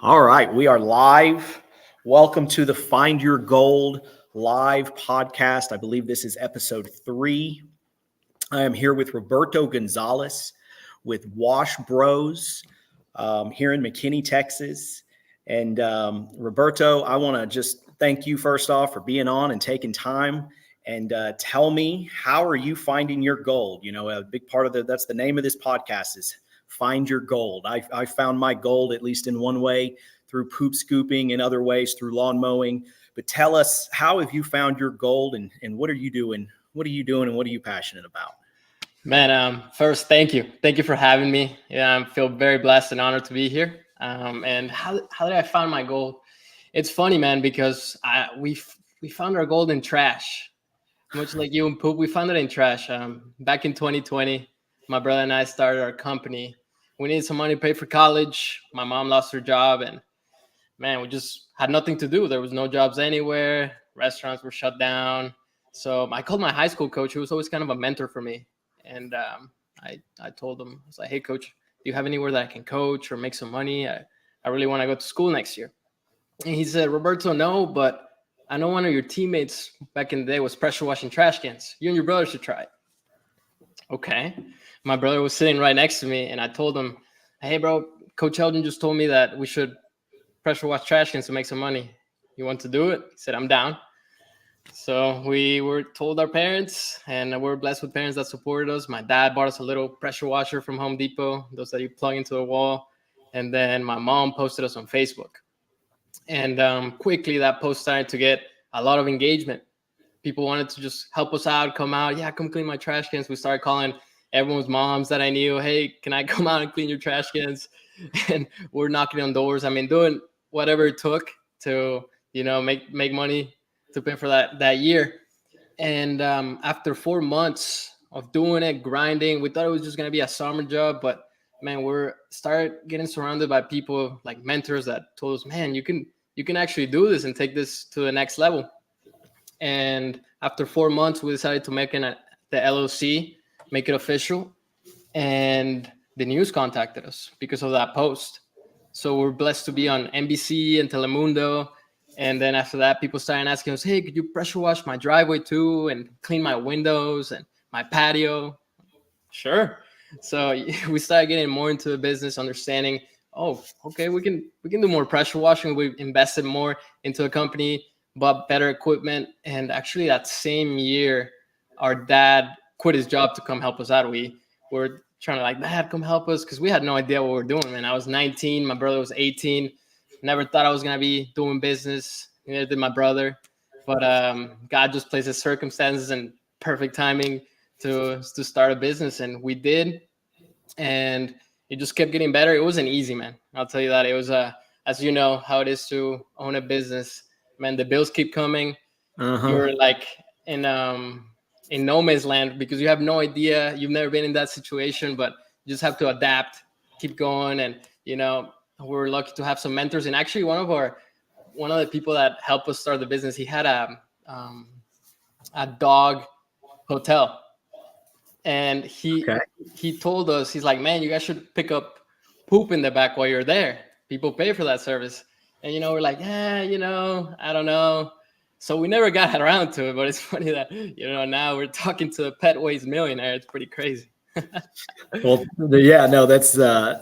All right, we are live. Welcome to the Find Your Gold live podcast. I believe this is episode 3. I am here with Roberto Gonzalez with Wash Broz here in McKinney, Texas. And Roberto, I want to just thank you first off for being on and taking time. And tell me, how are you finding your gold? You know, a big part of that's the name of this podcast is Find Your Gold. I found my gold, at least in one way, through poop scooping, and other ways through lawn mowing. But tell us, how have you found your gold, and what are you doing? What are you doing, and what are you passionate about? Man, first, thank you. Thank you for having me. Yeah, I feel very blessed and honored to be here. And how did I find my gold? It's funny, man, because we found our gold in trash. Much like you and poop, we found it in trash. Back in 2020, my brother and I started our company. We needed some money to pay for college. My mom lost her job, and man, we just had nothing to do. There was no jobs anywhere. Restaurants were shut down. So I called my high school coach, who was always kind of a mentor for me. And I told him, I was like, hey, coach, do you have anywhere that I can coach or make some money? I really want to go to school next year. And he said, Roberto, no, but I know one of your teammates back in the day was pressure washing trash cans. You and your brother should try it. Okay. My brother was sitting right next to me, and I told him, hey, bro, Coach Eldon just told me that we should pressure wash trash cans to make some money. You want to do it? He said, I'm down. So we were told our parents, and we're blessed with parents that supported us. My dad bought us a little pressure washer from Home Depot, those that you plug into a wall. And then my mom posted us on Facebook. And quickly that post started to get a lot of engagement. People wanted to just help us out, come out. Yeah, come clean my trash cans. We started calling everyone's moms that I knew. Hey, can I come out and clean your trash cans? And we're knocking on doors. I mean, doing whatever it took to, make money to pay for that year. And after 4 months of doing it, grinding, we thought it was just going to be a summer job. But man, we're started getting surrounded by people like mentors that told us, man, you can actually do this and take this to the next level. And after 4 months, we decided to make the LLC, make it official. And the news contacted us because of that post. So we're blessed to be on NBC and Telemundo. And then after that, people started asking us, hey, could you pressure wash my driveway too and clean my windows and my patio? Sure. So we started getting more into the business, understanding, oh, okay, we can do more pressure washing. We invested more into a company, bought better equipment. And actually that same year, our dad quit his job to come help us out. We were trying to like, Dad, come help us, because we had no idea what we were doing, man. I was 19, my brother was 18. Never thought I was going to be doing business. Neither did my brother. But God just places circumstances and perfect timing to start a business. And we did. And it just kept getting better. It wasn't easy, man. I'll tell you that. It was, as you know, how it is to own a business. Man, the bills keep coming. You're like in no man's land because you have no idea. You've never been in that situation, but you just have to adapt, keep going. And, we're lucky to have some mentors. And actually one of the people that helped us start the business, he had a dog hotel. And he told us, he's like, man, you guys should pick up poop in the back while you're there. People pay for that service. And, we're like, yeah, I don't know. So we never got around to it, but it's funny that, now we're talking to a pet waste millionaire. It's pretty crazy. Well, yeah, no, that's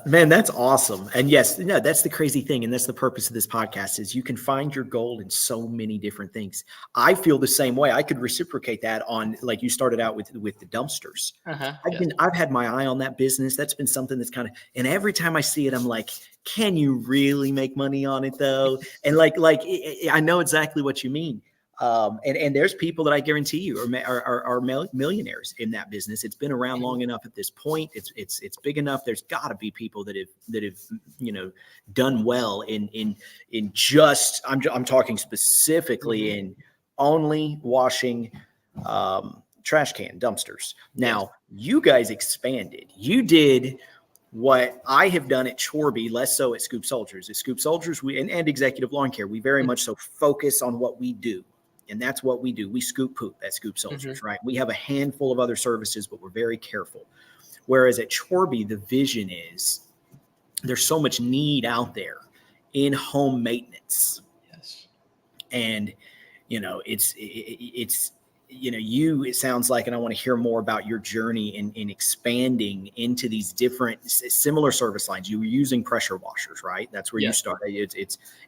man, that's awesome. And yes, that's the crazy thing. And that's the purpose of this podcast is you can find your gold in so many different things. I feel the same way. I could reciprocate that on, like you started out with the dumpsters. I've had my eye on that business. That's been something that's kind of, and every time I see it, I'm like, can you really make money on it though? And like, I know exactly what you mean. And there's people that I guarantee you are millionaires in that business. It's been around long enough at this point. It's big enough. There's got to be people that have done well in just I'm talking specifically in only washing trash can dumpsters. Now you guys expanded. You did what I have done at Chorby, less so at Scoop Soldiers. At Scoop Soldiers, and Executive Lawn Care, we very much so focus on what we do. And that's what we do. We scoop poop at Scoop Soldiers, right? We have a handful of other services, but we're very careful. Whereas at Chorby, the vision is there's so much need out there in-home maintenance. Yes. And, it's, it sounds like, and I want to hear more about your journey in expanding into these different similar service lines. You were using pressure washers, right? That's where you Yes. started.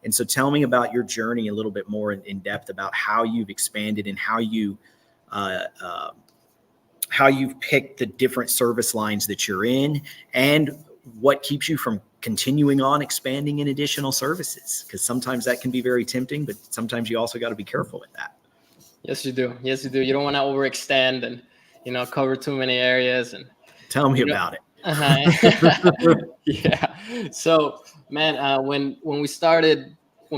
And so tell me about your journey a little bit more in depth about how you've expanded and how you've picked the different service lines that you're in, and what keeps you from continuing on expanding in additional services. Because sometimes that can be very tempting, but sometimes you also got to be careful with that. Yes, you do. Yes, you do. You don't want to overextend and, cover too many areas. And Tell me about it. Yeah. So, man, when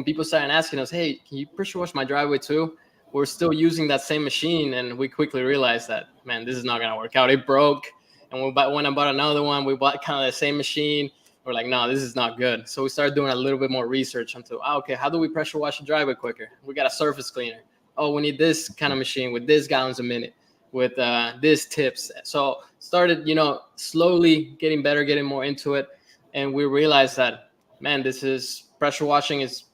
people started asking us, "Hey, can you pressure wash my driveway too?" We're still using that same machine, and we quickly realized that, man, this is not gonna work out. It broke, and when I bought another one, we bought kind of the same machine. We're like, no, this is not good. So we started doing a little bit more research into, okay, how do we pressure wash a driveway quicker? We got a surface cleaner. Oh, we need this kind of machine with this gallons a minute, with this tips. So started, slowly getting better, getting more into it. And we realized that, man, pressure washing is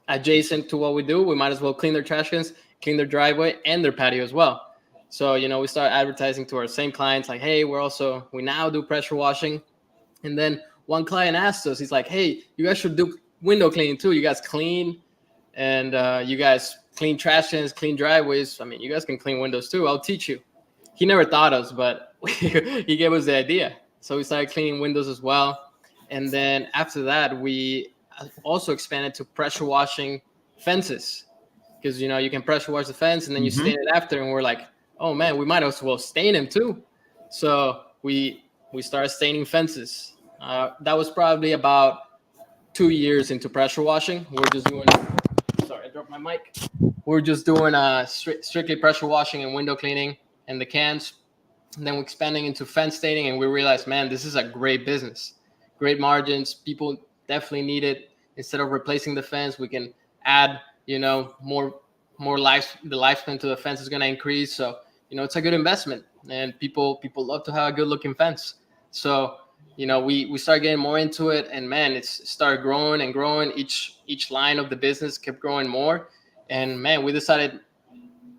adjacent to what we do. We might as well clean their trash cans, clean their driveway and their patio as well. So, we started advertising to our same clients, like, hey, we now do pressure washing. And then one client asked us, he's like, hey, you guys should do window cleaning too. You guys clean, and you guys clean trash cans, clean driveways. I mean, you guys can clean windows too. I'll teach you. He never taught us, but he gave us the idea. So we started cleaning windows as well. And then after that, we also expanded to pressure washing fences, because, you can pressure wash the fence and then you stain it after. And we're like, oh man, we might as well stain them too. So we started staining fences. That was probably about 2 years into pressure washing. We're just doing, sorry, I dropped my mic. We're just doing strictly pressure washing and window cleaning and the cans. And then we're expanding into fence staining, and we realized, man, this is a great business, great margins. People definitely need it. Instead of replacing the fence, we can add, more life. The lifespan to the fence is going to increase. So, it's a good investment, and people love to have a good looking fence. So, we started getting more into it, and man, it's started growing and growing. Each line of the business kept growing more. And man, we decided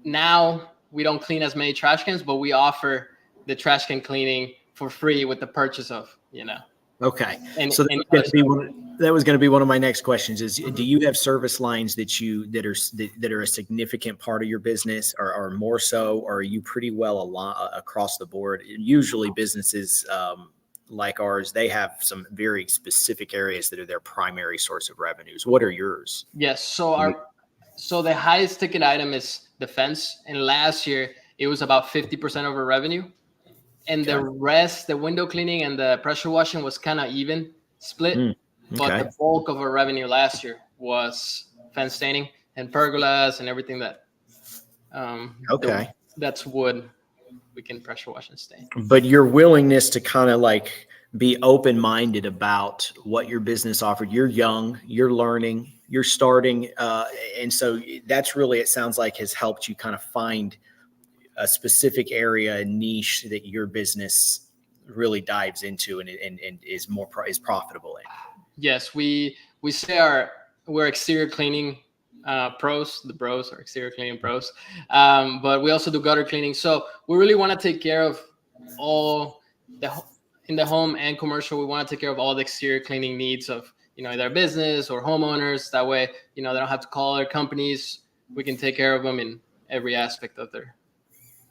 now we don't clean as many trash cans, but we offer the trash can cleaning for free with the purchase of, Okay. And, So and that was going to be one of my next questions is, do you have service lines that are a significant part of your business, or more so, or are you pretty well across the board? Usually businesses like ours, they have some very specific areas that are their primary source of revenues. What are yours? yes. So the highest ticket item is the fence. And last year it was about 50% of our revenue. And the rest, the window cleaning and the pressure washing, was kind of even split. Okay. But the bulk of our revenue last year was fence staining and pergolas and everything that's wood. We can pressure wash and stain. But your willingness to kind of like be open-minded about what your business offered. You're young, you're learning, you're starting. And so that's really, it sounds like, has helped you kind of find a specific area, a niche that your business really dives into and is profitable in. Yes, we say we're exterior cleaning pros. The bros are exterior cleaning pros, but we also do gutter cleaning. So we really want to take care of all in the home and commercial. We want to take care of all the exterior cleaning needs of their business or homeowners. That way, they don't have to call their companies. We can take care of them in every aspect of their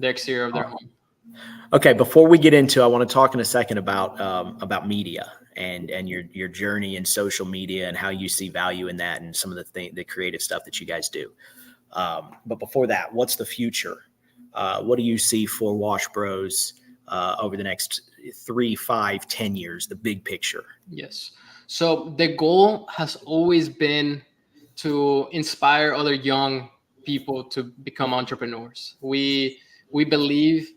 exterior of their home. Okay, before we get into, I want to talk in a second about media and your journey in social media and how you see value in that and some of the creative stuff that you guys do. But before that, what's the future? What do you see for Wash Broz over the next 3, 5, 10 years? The big picture. Yes. So the goal has always been to inspire other young people to become entrepreneurs. We believe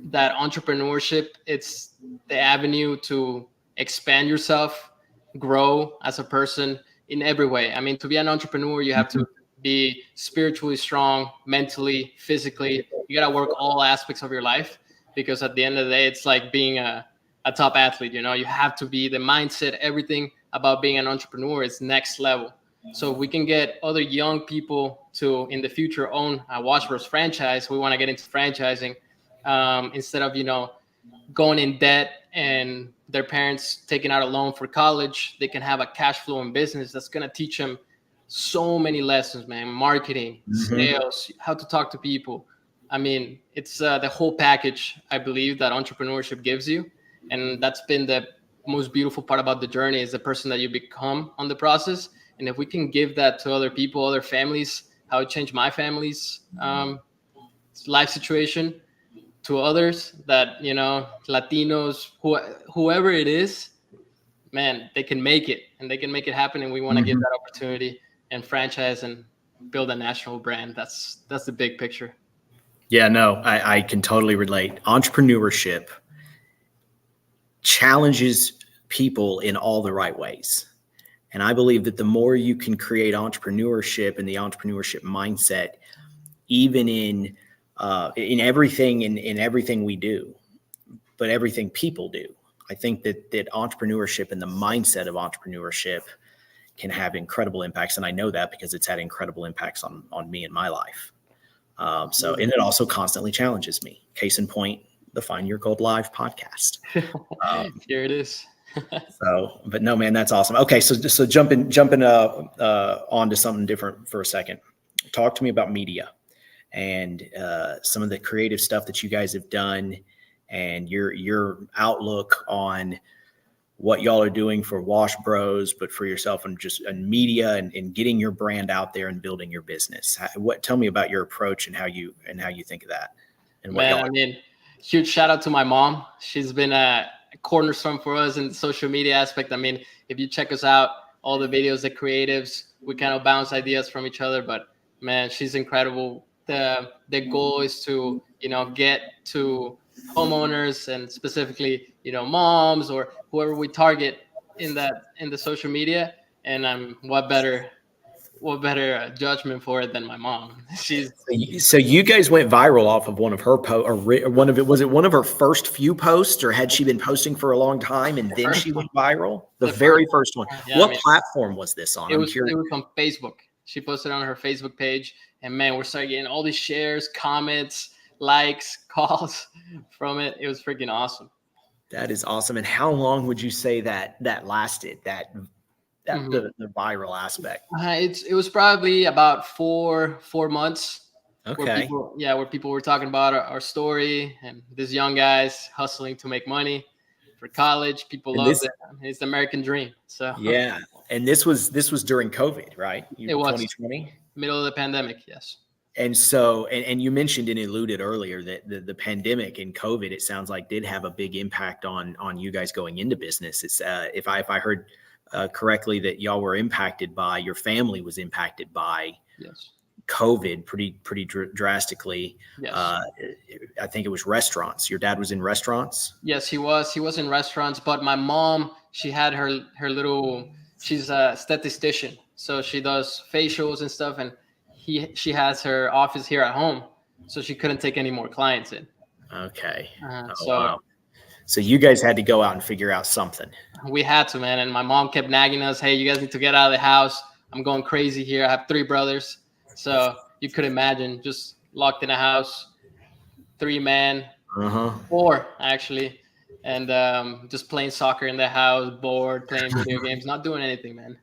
that entrepreneurship, it's the avenue to expand yourself, grow as a person in every way. I mean, to be an entrepreneur, you have to be spiritually strong, mentally, physically. You got to work all aspects of your life, because at the end of the day, it's like being a top athlete. You have to be the mindset, everything about being an entrepreneur is next level. So if we can get other young people to in the future own a Wash Broz franchise, we want to get into franchising instead of going in debt and their parents taking out a loan for college. They can have a cash flow in business that's going to teach them so many lessons, man. Marketing, sales, how to talk to people. I mean, it's the whole package, I believe, that entrepreneurship gives you. And that's been the most beautiful part about the journey, is the person that you become on the process. And if we can give that to other people, other families, how it changed my family's life situation, to others that, Latinos, whoever it is, man, they can make it, and they can make it happen. And we want to give that opportunity and franchise and build a national brand. That's the big picture. Yeah, no, I can totally relate. Entrepreneurship challenges people in all the right ways. And I believe that the more you can create entrepreneurship and the entrepreneurship mindset, even in everything we do, but everything people do, I think that entrepreneurship and the mindset of entrepreneurship can have incredible impacts. And I know that because it's had incredible impacts on me in my life. And it also constantly challenges me. Case in point, the Find Your Gold Live podcast. Here it is. But no, man, that's awesome. Okay. So jumping onto something different for a second. Talk to me about media and some of the creative stuff that you guys have done, and your outlook on what y'all are doing for Wash Broz, but for yourself, and just in media and getting your brand out there and building your business. Tell me about your approach and how you think of that. And Man, I mean, huge shout out to my mom. She's been a cornerstone for us in the social media aspect. I mean, if you check us out, all the videos, the creatives, we kind of bounce ideas from each other, but man, she's incredible. The goal is to, get to homeowners and specifically, moms or whoever we target in the social media. And what better judgment for it than my mom? So you guys went viral off of one of her was it one of her first few posts, or had she been posting for a long time and then she went viral? The very first one. Yeah, what platform was this on? It was on Facebook. She posted on her Facebook page, and man, we're starting getting all these shares, comments, likes, calls from it. It was freaking awesome. That is awesome. And how long would you say that lasted? The viral aspect? It was probably about four months. Okay. Where people were talking about our story and these young guys hustling to make money for college. People love it. It's the American dream. So yeah. And this was during COVID, right? It was 2020, middle of the pandemic. Yes. And so, and you mentioned and alluded earlier that the pandemic and COVID, it sounds like, did have a big impact on you guys going into business. It's if I heard correctly, that y'all were impacted by, your family was impacted by COVID pretty drastically. Yes. I think it was restaurants. Your dad was in restaurants? Yes, he was in restaurants, but my mom, she had her little, she's a statistician, so she does facials and stuff, and she has her office here at home, so she couldn't take any more clients in. Okay. Wow. So you guys had to go out and figure out something. We had to, man. And my mom kept nagging us, hey, you guys need to get out of the house. I'm going crazy here. I have 3 brothers. So you could imagine, just locked in a house, 3 men, 4 actually. And just playing soccer in the house, bored, playing video games, not doing anything, man.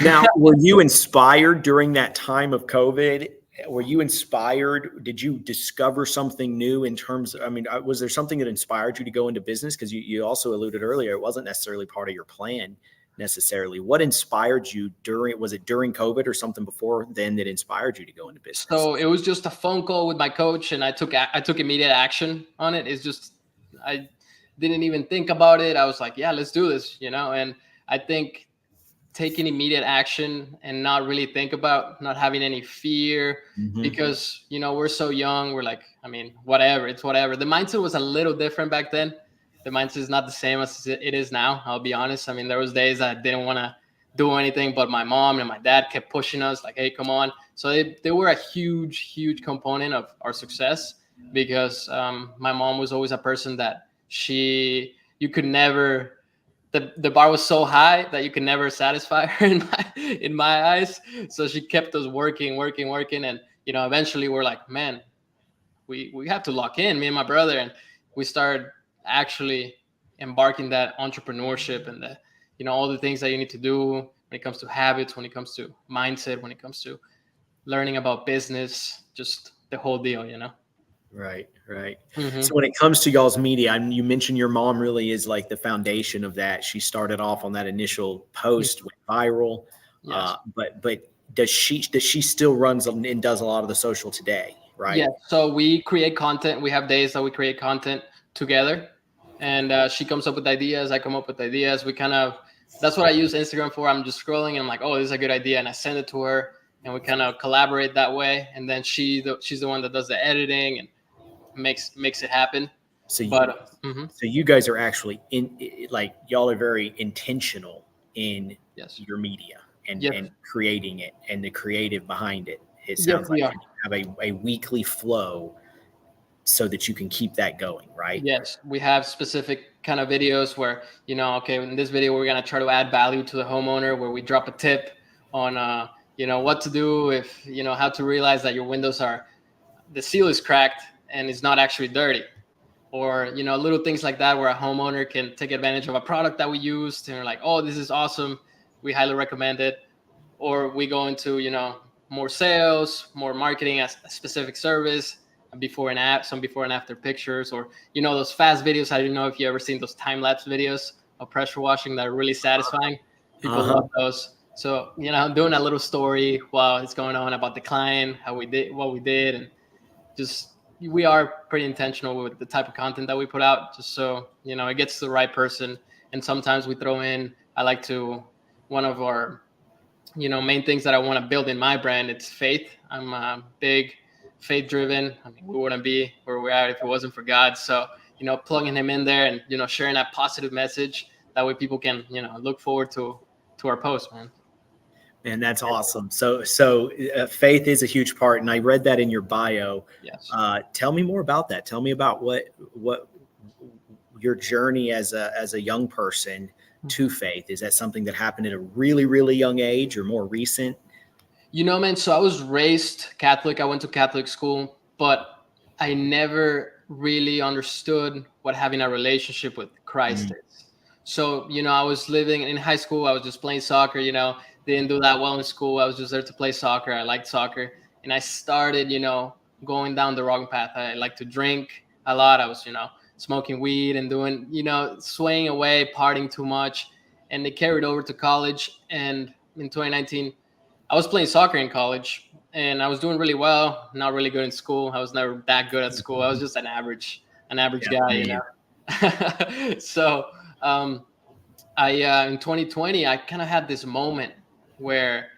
Now, were you inspired during that time of COVID? Were you inspired? Did you discover something new in terms of, was there something that inspired you to go into business? Because you also alluded earlier, it wasn't necessarily part of your plan necessarily. What inspired you was it during COVID or something before then that inspired you to go into business? So it was just a phone call with my coach, and I took immediate action on it. It's just, I didn't even think about it. I was like, yeah, let's do this, and I think taking immediate action and not really think about not having any fear, because, we're so young. We're like, whatever, it's whatever. The mindset was a little different back then. The mindset is not the same as it is now. I'll be honest. There was days I didn't want to do anything, but my mom and my dad kept pushing us like, hey, come on. So they were a huge, huge component of our success, because my mom was always a person that you could never the bar was so high that you could never satisfy her in my eyes. So she kept us working, and eventually we're like, man, we have to lock in, me and my brother, and we started actually embarking that entrepreneurship and the all the things that you need to do when it comes to habits, when it comes to mindset, when it comes to learning about business, just the whole deal. Right. Mm-hmm. So when it comes to y'all's media, you mentioned your mom really is like the foundation of that. She started off on that initial post, went viral. Yes. But does she still runs and does a lot of the social today, right? Yeah. So we create content. We have days that we create content together, and she comes up with ideas. I come up with ideas. That's what I use Instagram for. I'm just scrolling and I'm like, oh, this is a good idea, and I send it to her, and we kind of collaborate that way. And then she's the one that does the editing and makes it happen. So so you guys are actually y'all are very intentional in Yes. your media and Yes. and creating it and the creative behind it. It Yes, sounds we like are. you have a weekly flow so that you can keep that going, right? Yes, we have specific kind of videos where, okay, in this video, we're going to try to add value to the homeowner, where we drop a tip on, what to do if, how to realize that your windows the seal is cracked and it's not actually dirty. Or, little things like that, where a homeowner can take advantage of a product that we used and they're like, oh, this is awesome, we highly recommend it. Or we go into, more sales, more marketing as a specific service, some before and after pictures, or those fast videos. I don't know if you ever seen those time-lapse videos of pressure washing that are really satisfying. People love those. So doing a little story while it's going on about the client, how we did what we did, and just we are pretty intentional with the type of content that we put out, just so it gets to the right person. And sometimes we throw in, one of our main things that I want to build in my brand, it's faith. I'm big faith driven. I mean, we wouldn't be where we're at if it wasn't for God. So, plugging him in there and, sharing that positive message, that way people can, look forward to our post, man. And that's awesome. So faith is a huge part. And I read that in your bio. Yes. Tell me more about that. Tell me about what your journey as a young person to faith. Is that something that happened at a really, really young age or more recent? Man, so I was raised Catholic. I went to Catholic school, but I never really understood what having a relationship with Christ is. So, I was living in high school. I was just playing soccer, didn't do that well in school. I was just there to play soccer. I liked soccer. And I started, going down the wrong path. I like to drink a lot. I was, smoking weed and doing, swaying away, partying too much. And they carried over to college. And in 2019, I was playing soccer in college and I was doing really well, not really good in school. I was never that good at school. I was just an average guy, So in 2020, I kind of had this moment where,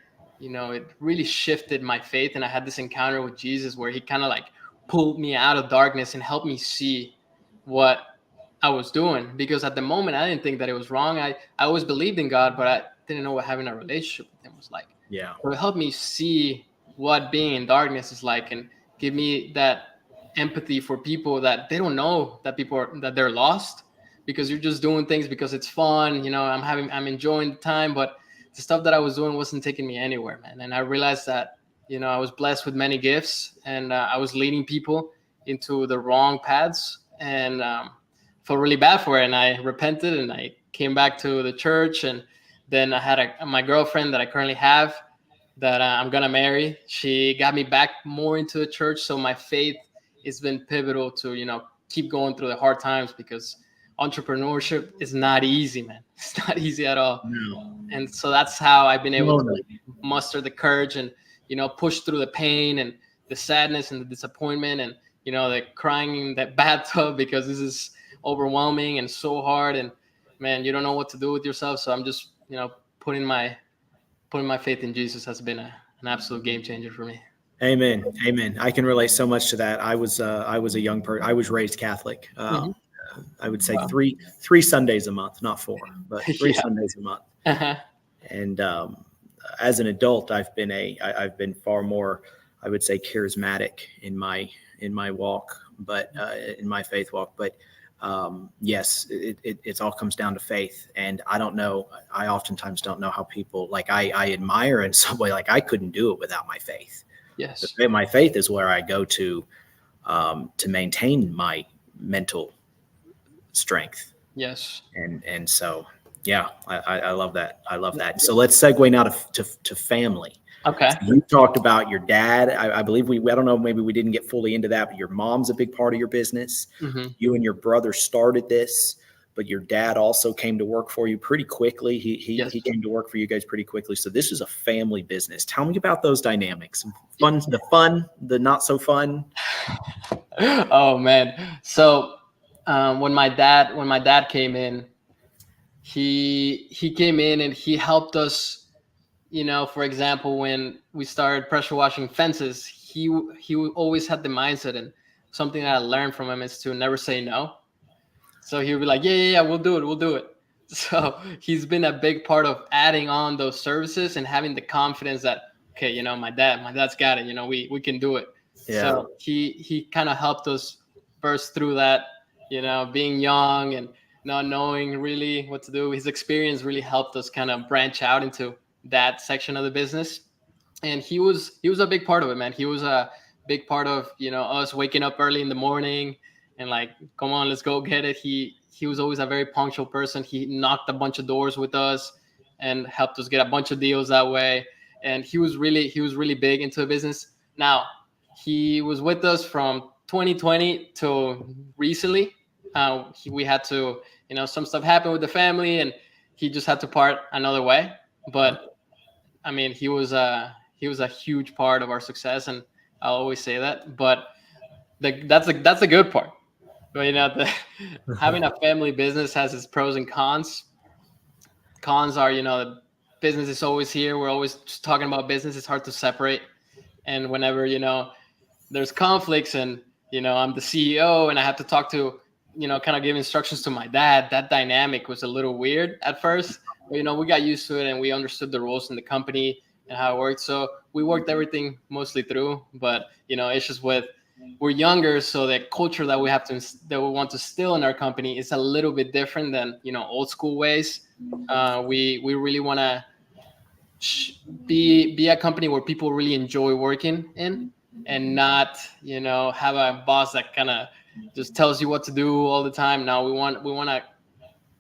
it really shifted my faith. And I had this encounter with Jesus where he kind of like pulled me out of darkness and helped me see what I was doing. Because at the moment, I didn't think that it was wrong. I always believed in God, but I didn't know what having a relationship with him was like. Yeah. So it helped me see what being in darkness is like, and give me that empathy for people that they don't know that they're lost, because you're just doing things because it's fun. I'm enjoying the time, but the stuff that I was doing wasn't taking me anywhere, man. And I realized that, I was blessed with many gifts, and I was leading people into the wrong paths, and felt really bad for it. And I repented and I came back to the church. And then I had my girlfriend that I currently have, that I'm going to marry. She got me back more into the church. So my faith has been pivotal to, keep going through the hard times, because entrepreneurship is not easy, man. It's not easy at all. No. And so that's how I've been able to muster the courage and, push through the pain and the sadness and the disappointment and, the crying in that bathtub, because this is overwhelming and so hard. And man, you don't know what to do with yourself. So I'm just, putting my faith in Jesus has been an absolute game changer for me. Amen. I can relate so much to that. I was a young person. I was raised Catholic. I would say three Sundays a month, not 4, but 3 Sundays a month. Uh-huh. And as an adult, I've been far more, I would say, charismatic in my walk, but in my faith walk. But yes, it all comes down to faith. And I don't know, I oftentimes don't know how people, like I admire in some way, like I couldn't do it without my faith. Yes. My faith is where I go to maintain my mental strength. Yes. And so, yeah, I love that. I love that. So let's segue now to family. Okay. So you talked about your dad. I believe I don't know, maybe we didn't get fully into that, but your mom's a big part of your business. Mm-hmm. You and your brother started this, but your dad also came to work for you pretty quickly. He came to work for you guys pretty quickly. So this is a family business. Tell me about those dynamics. The fun, the not so fun. Oh man. So when my dad came in, he came in and he helped us. For example, when we started pressure washing fences, he always had the mindset, and something that I learned from him is to never say no. So he would be like, yeah, we'll do it. So he's been a big part of adding on those services and having the confidence that, okay, my dad's got it. We can do it. Yeah. So he kind of helped us burst through that, being young and not knowing really what to do. His experience really helped us kind of branch out into that section of the business. And he was a big part of it, man. He was a big part of, us waking up early in the morning and like, come on, let's go get it. He was always a very punctual person. He knocked a bunch of doors with us and helped us get a bunch of deals that way. And he was really big into the business. Now, he was with us from 2020 to recently. We had to, some stuff happened with the family and he just had to part another way. But I mean, he was a huge part of our success, and I'll always say that. But that's a good part. But having a family business has its pros and cons. Cons are, the business is always here. We're always just talking about business. It's hard to separate. And whenever there's conflicts, and I'm the CEO, and I have to talk to kind of give instructions to my dad. That dynamic was a little weird at first. But, we got used to it and we understood the rules in the company and how it worked. So we worked everything mostly through, but, it's just we're younger. So the culture that we want to instill in our company is a little bit different than, old school ways. We really want to be a company where people really enjoy working in and not, have a boss that kind of just tells you what to do all the time. Now we want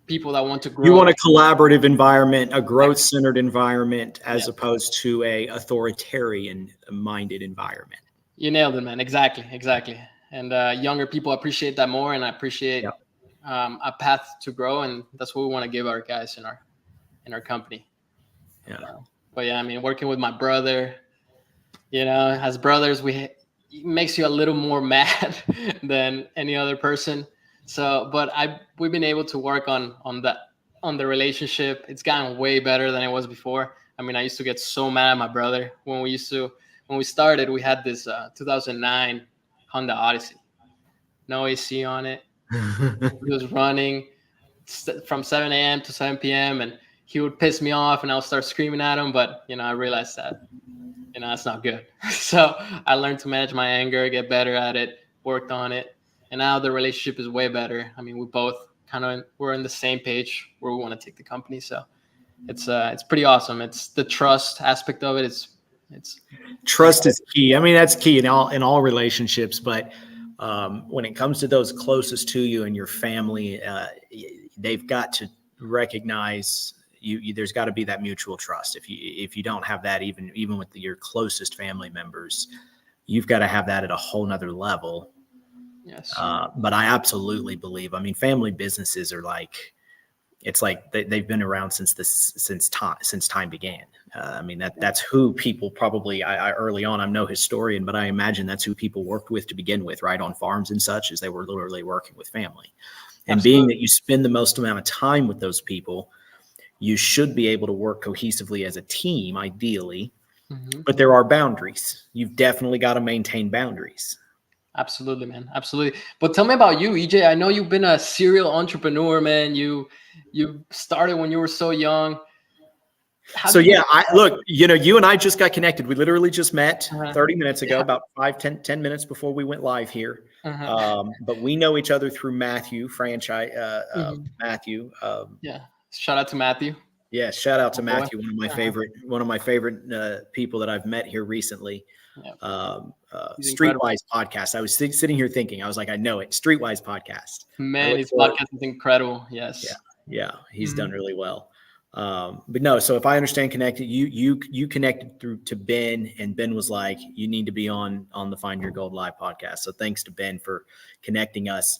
people that want to grow. You want a collaborative environment, a growth-centered environment, as opposed to a authoritarian-minded environment. You nailed it, man. Exactly. And younger people appreciate that more, and I appreciate a path to grow, and that's what we want to give our guys in our company. Yeah. But yeah, I mean, working with my brother, as brothers, it makes you a little more mad than any other person. So, but we've been able to work on the relationship. It's gotten way better than it was before. I mean, I used to get so mad at my brother when we started. We had this 2009 Honda Odyssey, no AC on it. It was running from 7 a.m. to 7 p.m. and he would piss me off, and I'll start screaming at him. But I realized that that's not good. So I learned to manage my anger, get better at it, worked on it. And now the relationship is way better. I mean, we both we're on the same page where we want to take the company. So it's pretty awesome. It's the trust aspect of it. It's trust is key. I mean, that's key in all relationships. But when it comes to those closest to you and your family, they've got to recognize you. There's got to be that mutual trust. If you don't have that, even with your closest family members, you've got to have that at a whole nother level. Yes. But I absolutely believe, I mean, family businesses are it's like they've been around since time began. I mean, that's who people probably, I early on, I'm no historian, but I imagine that's who people worked with to begin with, right? On farms and such, as they were literally working with family. And Absolutely. Being that you spend the most amount of time with those people, you should be able to work cohesively as a team, ideally, but there are boundaries. You've definitely got to maintain boundaries. Absolutely, man. Absolutely. But tell me about you, EJ. I know you've been a serial entrepreneur, man. You started when you were so young. So yeah, look, you and I just got connected. We literally just met 30 minutes ago, about 10 minutes before we went live here. But we know each other through Matthew franchise. Matthew. Yeah. Shout out to Matthew. Yeah, shout out to Matthew, one of my favorite people that I've met here recently. Streetwise podcast. I was sitting here thinking, I was like, I know it. Streetwise podcast. Man, his podcast is incredible. Yes. Yeah, he's done really well. But no, so if I understand connected, you connected through to Ben, and Ben was like, you need to be on the Find Your Gold Live podcast. So thanks to Ben for connecting us.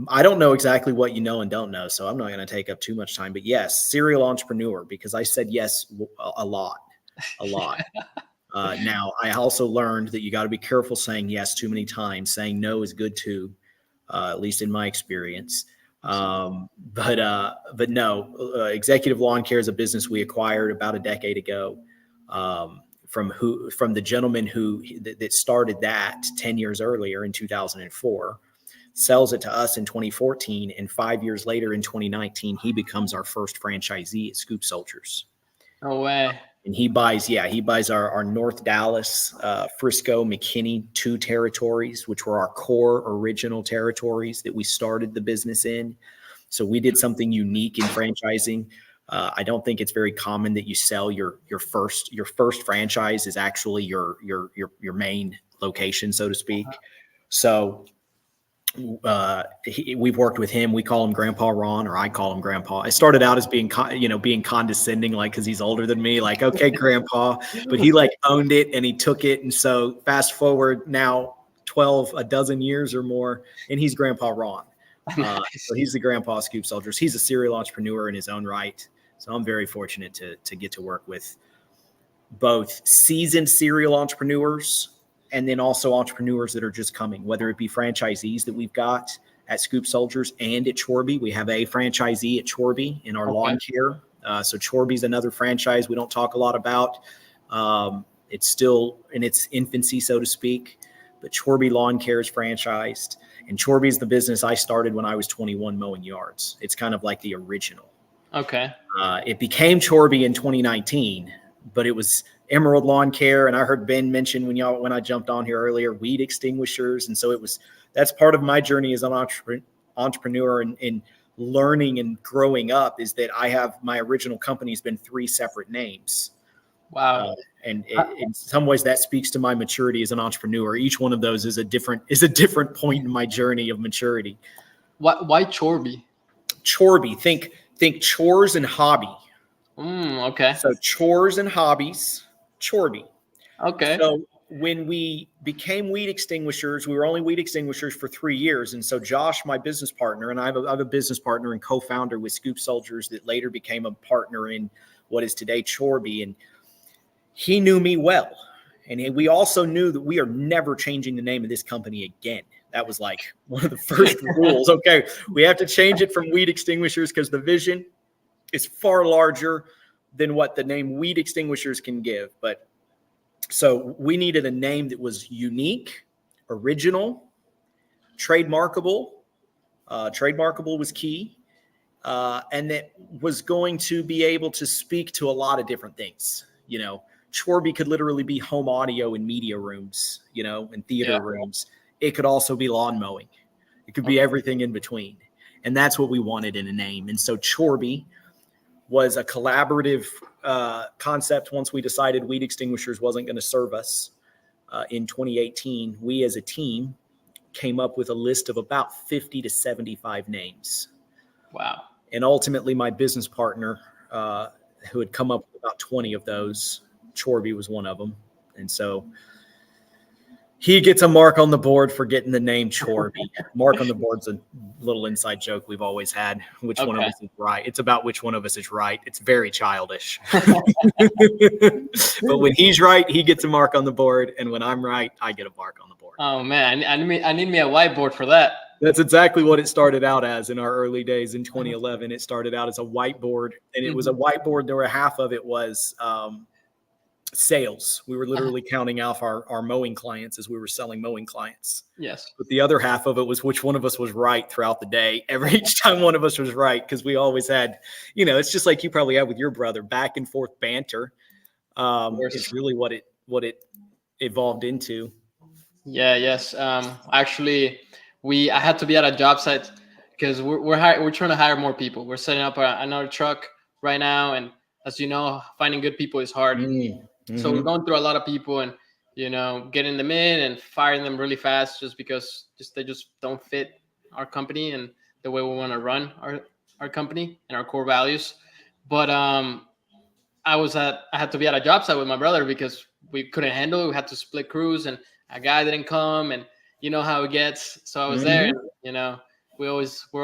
I don't know exactly what you know and don't know, so I'm not going to take up too much time. But yes, serial entrepreneur, because I said yes a lot. Now, I also learned that you got to be careful saying yes too many times. Saying no is good too, at least in my experience. But no, Executive Lawn Care is a business we acquired about a decade ago from the gentleman that started that 10 years earlier in 2004. Sells it to us in 2014, and 5 years later in 2019, he becomes our first franchisee at Scoop Soldiers. No way. And he buys our North Dallas, Frisco, McKinney 2 territories, which were our core original territories that we started the business in. So we did something unique in franchising. I don't think it's very common that you sell your first franchise is actually your main location, so to speak. So we've worked with him. We call him Grandpa Ron, or I call him Grandpa. I started out as being condescending, like, cause he's older than me, like, okay, Grandpa, but he like owned it and he took it. And so fast forward now a dozen years or more, and he's Grandpa Ron. So he's the Grandpa of Scoop Soldiers. He's a serial entrepreneur in his own right. So I'm very fortunate to get to work with both seasoned serial entrepreneurs and then also entrepreneurs that are just coming, whether it be franchisees that we've got at Scoop Soldiers and at Chorby. We have a franchisee at Chorby in our lawn care. So Chorby's another franchise we don't talk a lot about. It's still in its infancy, so to speak, but Chorby Lawn Care is franchised. And Chorby is the business I started when I was 21 mowing yards. It's kind of like the original. Okay. It became Chorby in 2019, but it was Emerald Lawn Care, and I heard Ben mention when I jumped on here earlier, weed extinguishers, and so that's part of my journey as an entrepreneur and learning and growing up is that I have my original company's been 3 separate names. Wow! And in some ways, that speaks to my maturity as an entrepreneur. Each one of those is a different point in my journey of maturity. Why Chorby? Chorby. Think chores and hobby. Okay. So chores and hobbies. Chorby. Okay. So when we became weed extinguishers, we were only weed extinguishers for 3 years. And so Josh, my business partner, and I have a business partner and co-founder with Scoop Soldiers that later became a partner in what is today Chorby. And he knew me well. And we also knew that we are never changing the name of this company again. That was like one of the first rules. Okay, we have to change it from weed extinguishers because the vision is far larger than what the name weed extinguishers can give. But so we needed a name that was unique, original, trademarkable. Trademarkable was key. And that was going to be able to speak to a lot of different things. Chorby could literally be home audio in media rooms, and theater rooms. It could also be lawn mowing. It could be everything in between. And that's what we wanted in a name. And so Chorby was a collaborative concept. Once we decided weed extinguishers wasn't going to serve us in 2018, we as a team came up with a list of about 50 to 75 names. Wow. And ultimately my business partner who had come up with about 20 of those, Chorby was one of them. And so he gets a mark on the board for getting the name Chorby. Mark on the board's a little inside joke we've always had. Which one of us is right? It's about which one of us is right. It's very childish. But when he's right, he gets a mark on the board. And when I'm right, I get a mark on the board. Oh, man. I need me a whiteboard for that. That's exactly what it started out as in our early days in 2011. It started out as a whiteboard. And it was a whiteboard. There were half of it was sales. We were literally counting off our mowing clients as we were selling mowing clients. Yes. But the other half of it was which one of us was right throughout the day. Each time one of us was right, because we always had, it's just like you probably had with your brother, back and forth banter. Is really what it evolved into. Yeah. Yes. Actually, I had to be at a job site because we're trying to hire more people. We're setting up another truck right now, and as you know, finding good people is hard. Mm-hmm. So we're going through a lot of people, and getting them in and firing them really fast just because they just don't fit our company and the way we want to run our company and our core values. But I had to be at a job site with my brother because we couldn't handle it. We had to split crews, and a guy didn't come, and you know how it gets. So I was there, and, we're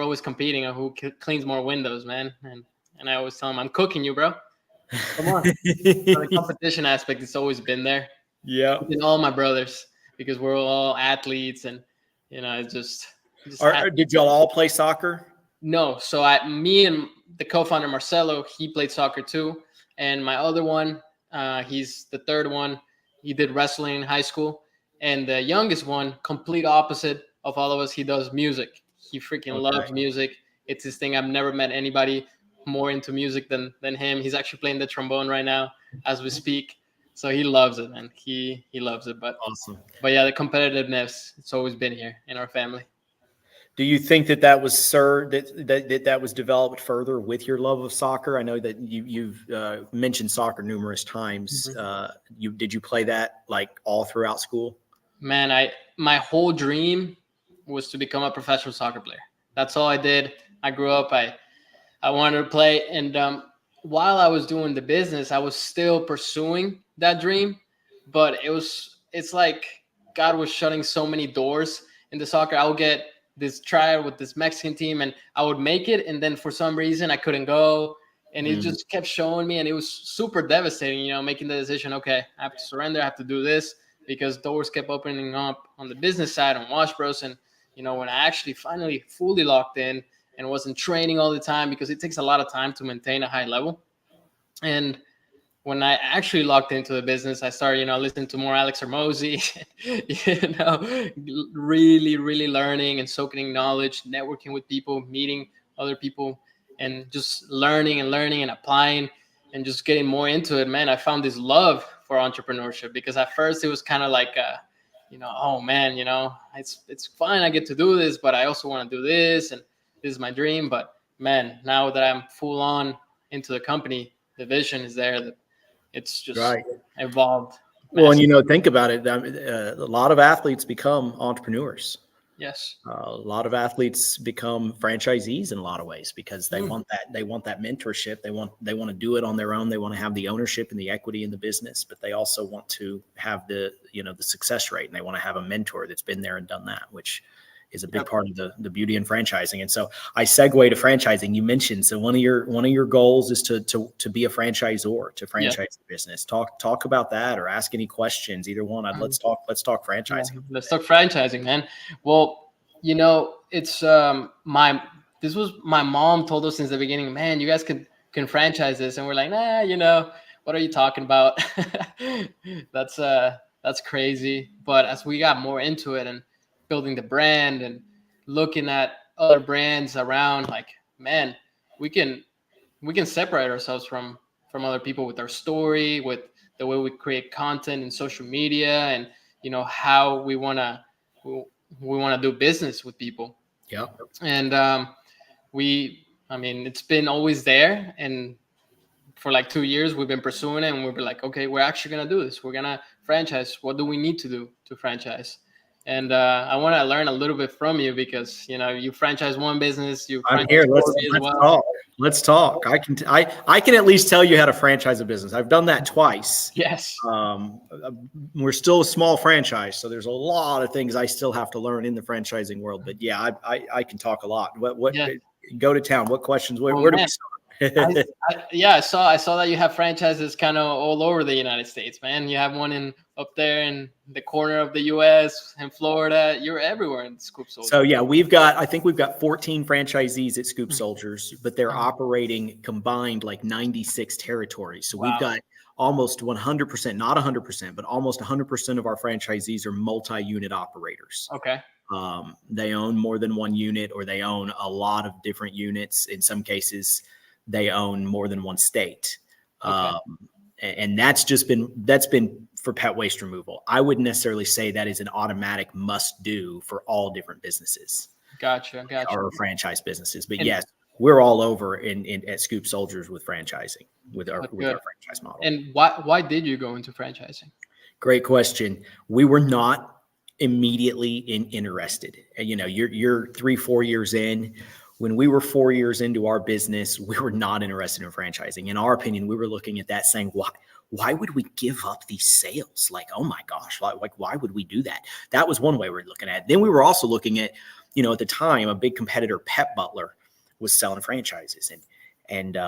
always competing on who cleans more windows, man. And I always tell him, I'm cooking you, bro. Come on. So the competition aspect has always been there. Yeah. In all my brothers, because we're all athletes, and it's just did y'all all play soccer? No. So me and the co-founder Marcelo, he played soccer too. And my other one, he's the third one. He did wrestling in high school. And the youngest one, complete opposite of all of us, he does music. He freaking loves music. It's his thing. I've never met anybody more into music than him. He's actually playing the trombone right now as we speak. So he loves it, and he loves it. But awesome. But yeah, the competitiveness, it's always been here in our family. Do you think that was that was developed further with your love of soccer? I know that you've mentioned soccer numerous times. Mm-hmm. Did you play that like all throughout school? Man, my whole dream was to become a professional soccer player. That's all I did. I grew up. I wanted to play, and while I was doing the business, I was still pursuing that dream. But it's like God was shutting so many doors in the soccer. I would get this tryout with this Mexican team, and I would make it, and then for some reason I couldn't go, and it just kept showing me, and it was super devastating, making the decision, okay, I have to surrender, I have to do this, because doors kept opening up on the business side on Wash Broz. And when I actually finally fully locked in and wasn't training all the time, because it takes a lot of time to maintain a high level, and when I actually locked into the business, I started, listening to more Alex Hermosi, really, really learning and soaking knowledge, networking with people, meeting other people, and just learning and applying and just getting more into it. Man, I found this love for entrepreneurship, because at first it was kind of like, oh man, it's fine, I get to do this, but I also want to do this, and this is my dream. But man, now that I'm full on into the company, the vision is there. It's just evolved. Well, and think about it. A lot of athletes become entrepreneurs. Yes. A lot of athletes become franchisees in a lot of ways, because they want that. They want that mentorship. They want to do it on their own. They want to have the ownership and the equity in the business, but they also want to have the success rate, and they want to have a mentor that's been there and done that, which is a big part of the beauty in franchising. And so I segue to franchising. You mentioned, so one of your goals is to be a franchisor, to franchise the business. Talk about that, or ask any questions, either one. Let's talk franchising. Yeah, let's talk franchising, man. Well, it's this was my mom told us since the beginning, man, you guys can franchise this. And we're like, nah, what are you talking about? That's crazy. But as we got more into it and building the brand and looking at other brands around, like, man, we can separate ourselves from other people with our story, with the way we create content in social media, and how we want to do business with people. Yeah. And it's been always there, and for like 2 years we've been pursuing it, and we'll be like, okay, we're actually gonna do this. We're gonna franchise. What do we need to do to franchise? And I want to learn a little bit from you, because you franchise one business. I'm here. Let's talk. Let's talk. I can at least tell you how to franchise a business. I've done that twice. Yes. We're still a small franchise, so there's a lot of things I still have to learn in the franchising world. But yeah, I can talk a lot. What go to town? What questions? Where do we start? I saw that you have franchises kind of all over the United States, man. You have one up there in the corner of the U.S. in Florida. You're everywhere in Scoop Soldiers. So yeah, I think we've got 14 franchisees at Scoop Soldiers, but they're operating combined like 96 territories. So we've got almost 100%, not 100%, but almost 100% of our franchisees are multi-unit operators. Okay. They own more than one unit, or they own a lot of different units. In some cases, they own more than one state. Okay. And that's been for pet waste removal. I wouldn't necessarily say that is an automatic must do for all different businesses. Gotcha. Or franchise businesses. But yes, we're all over at Scoop Soldiers with franchising, with our franchise model. And why did you go into franchising? Great question. We were not immediately interested. You know, you're 3-4 years in. When we were 4 years into our business, we were not interested in franchising. In our opinion, we were looking at that saying, why would we give up these sales? Like, oh my gosh, like why would we do that? That was one way we were looking at it. Then we were also looking at, you know, at the time, a big competitor, Pet Butler, was selling franchises, and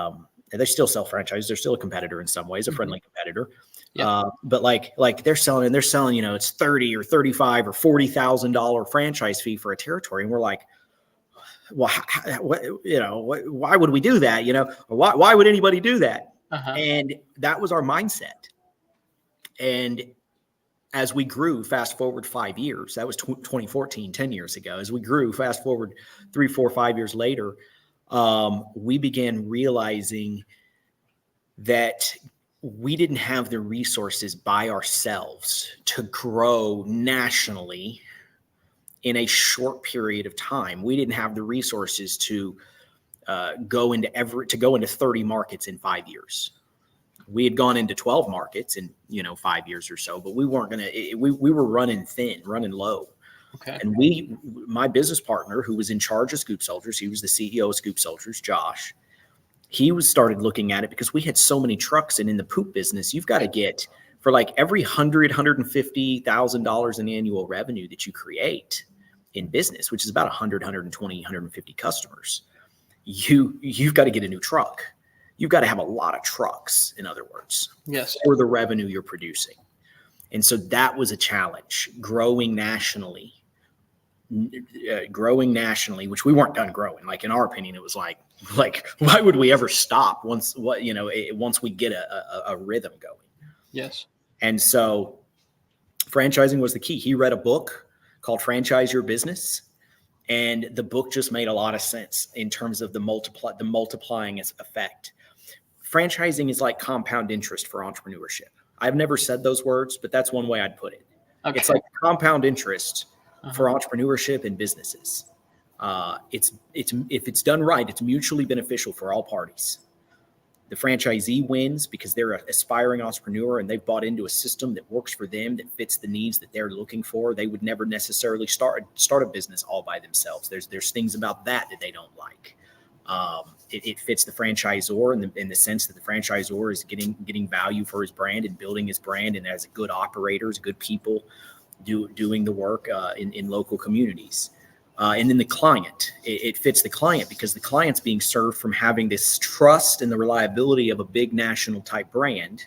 they still sell franchises. They're still a competitor in some ways, a friendly competitor. Yeah. But like they're selling, you know, it's $30,000 or $35,000 or $40,000 franchise fee for a territory, and we're like, well, why would we do that? You know, why would anybody do that? And that was our mindset. And as we grew, fast forward 5 years, that was 2014, 10 years ago. As we grew, fast forward 3, 4, 5 years later, we began realizing that we didn't have the resources by ourselves to grow nationally in a short period of time. We didn't have the resources to go into 30 markets in 5 years. We had gone into 12 markets in 5 years or so, but we weren't we were running thin, running low. Okay. And my business partner, who was in charge of Scoop Soldiers, he was the CEO of Scoop Soldiers, Josh. He started looking at it because we had so many trucks, and in the poop business, you've got to get for like every $150,000 in annual revenue that you create in business, which is about 100, 120, 150 customers. You've got to get a new truck. You've got to have a lot of trucks, in other words, yes, for the revenue you're producing. And so that was a challenge, growing nationally, which we weren't done growing. Like, in our opinion, it was like, why would we ever stop once we get a rhythm going? Yes. And so franchising was the key. He read a book called Franchise Your Business. And the book just made a lot of sense in terms of the multiplying effect. Franchising is like compound interest for entrepreneurship. I've never said those words, but that's one way I'd put it. Okay. It's like compound interest for entrepreneurship and businesses. If it's done right, it's mutually beneficial for all parties. The franchisee wins because they're an aspiring entrepreneur and they've bought into a system that works for them, that fits the needs that they're looking for. They would never necessarily start a business all by themselves. There's things about that they don't like. It fits the franchisor in the sense that the franchisor is getting value for his brand and building his brand, and as good operators, good people doing the work in local communities. And then the client, it fits the client because the client's being served from having this trust and the reliability of a big national type brand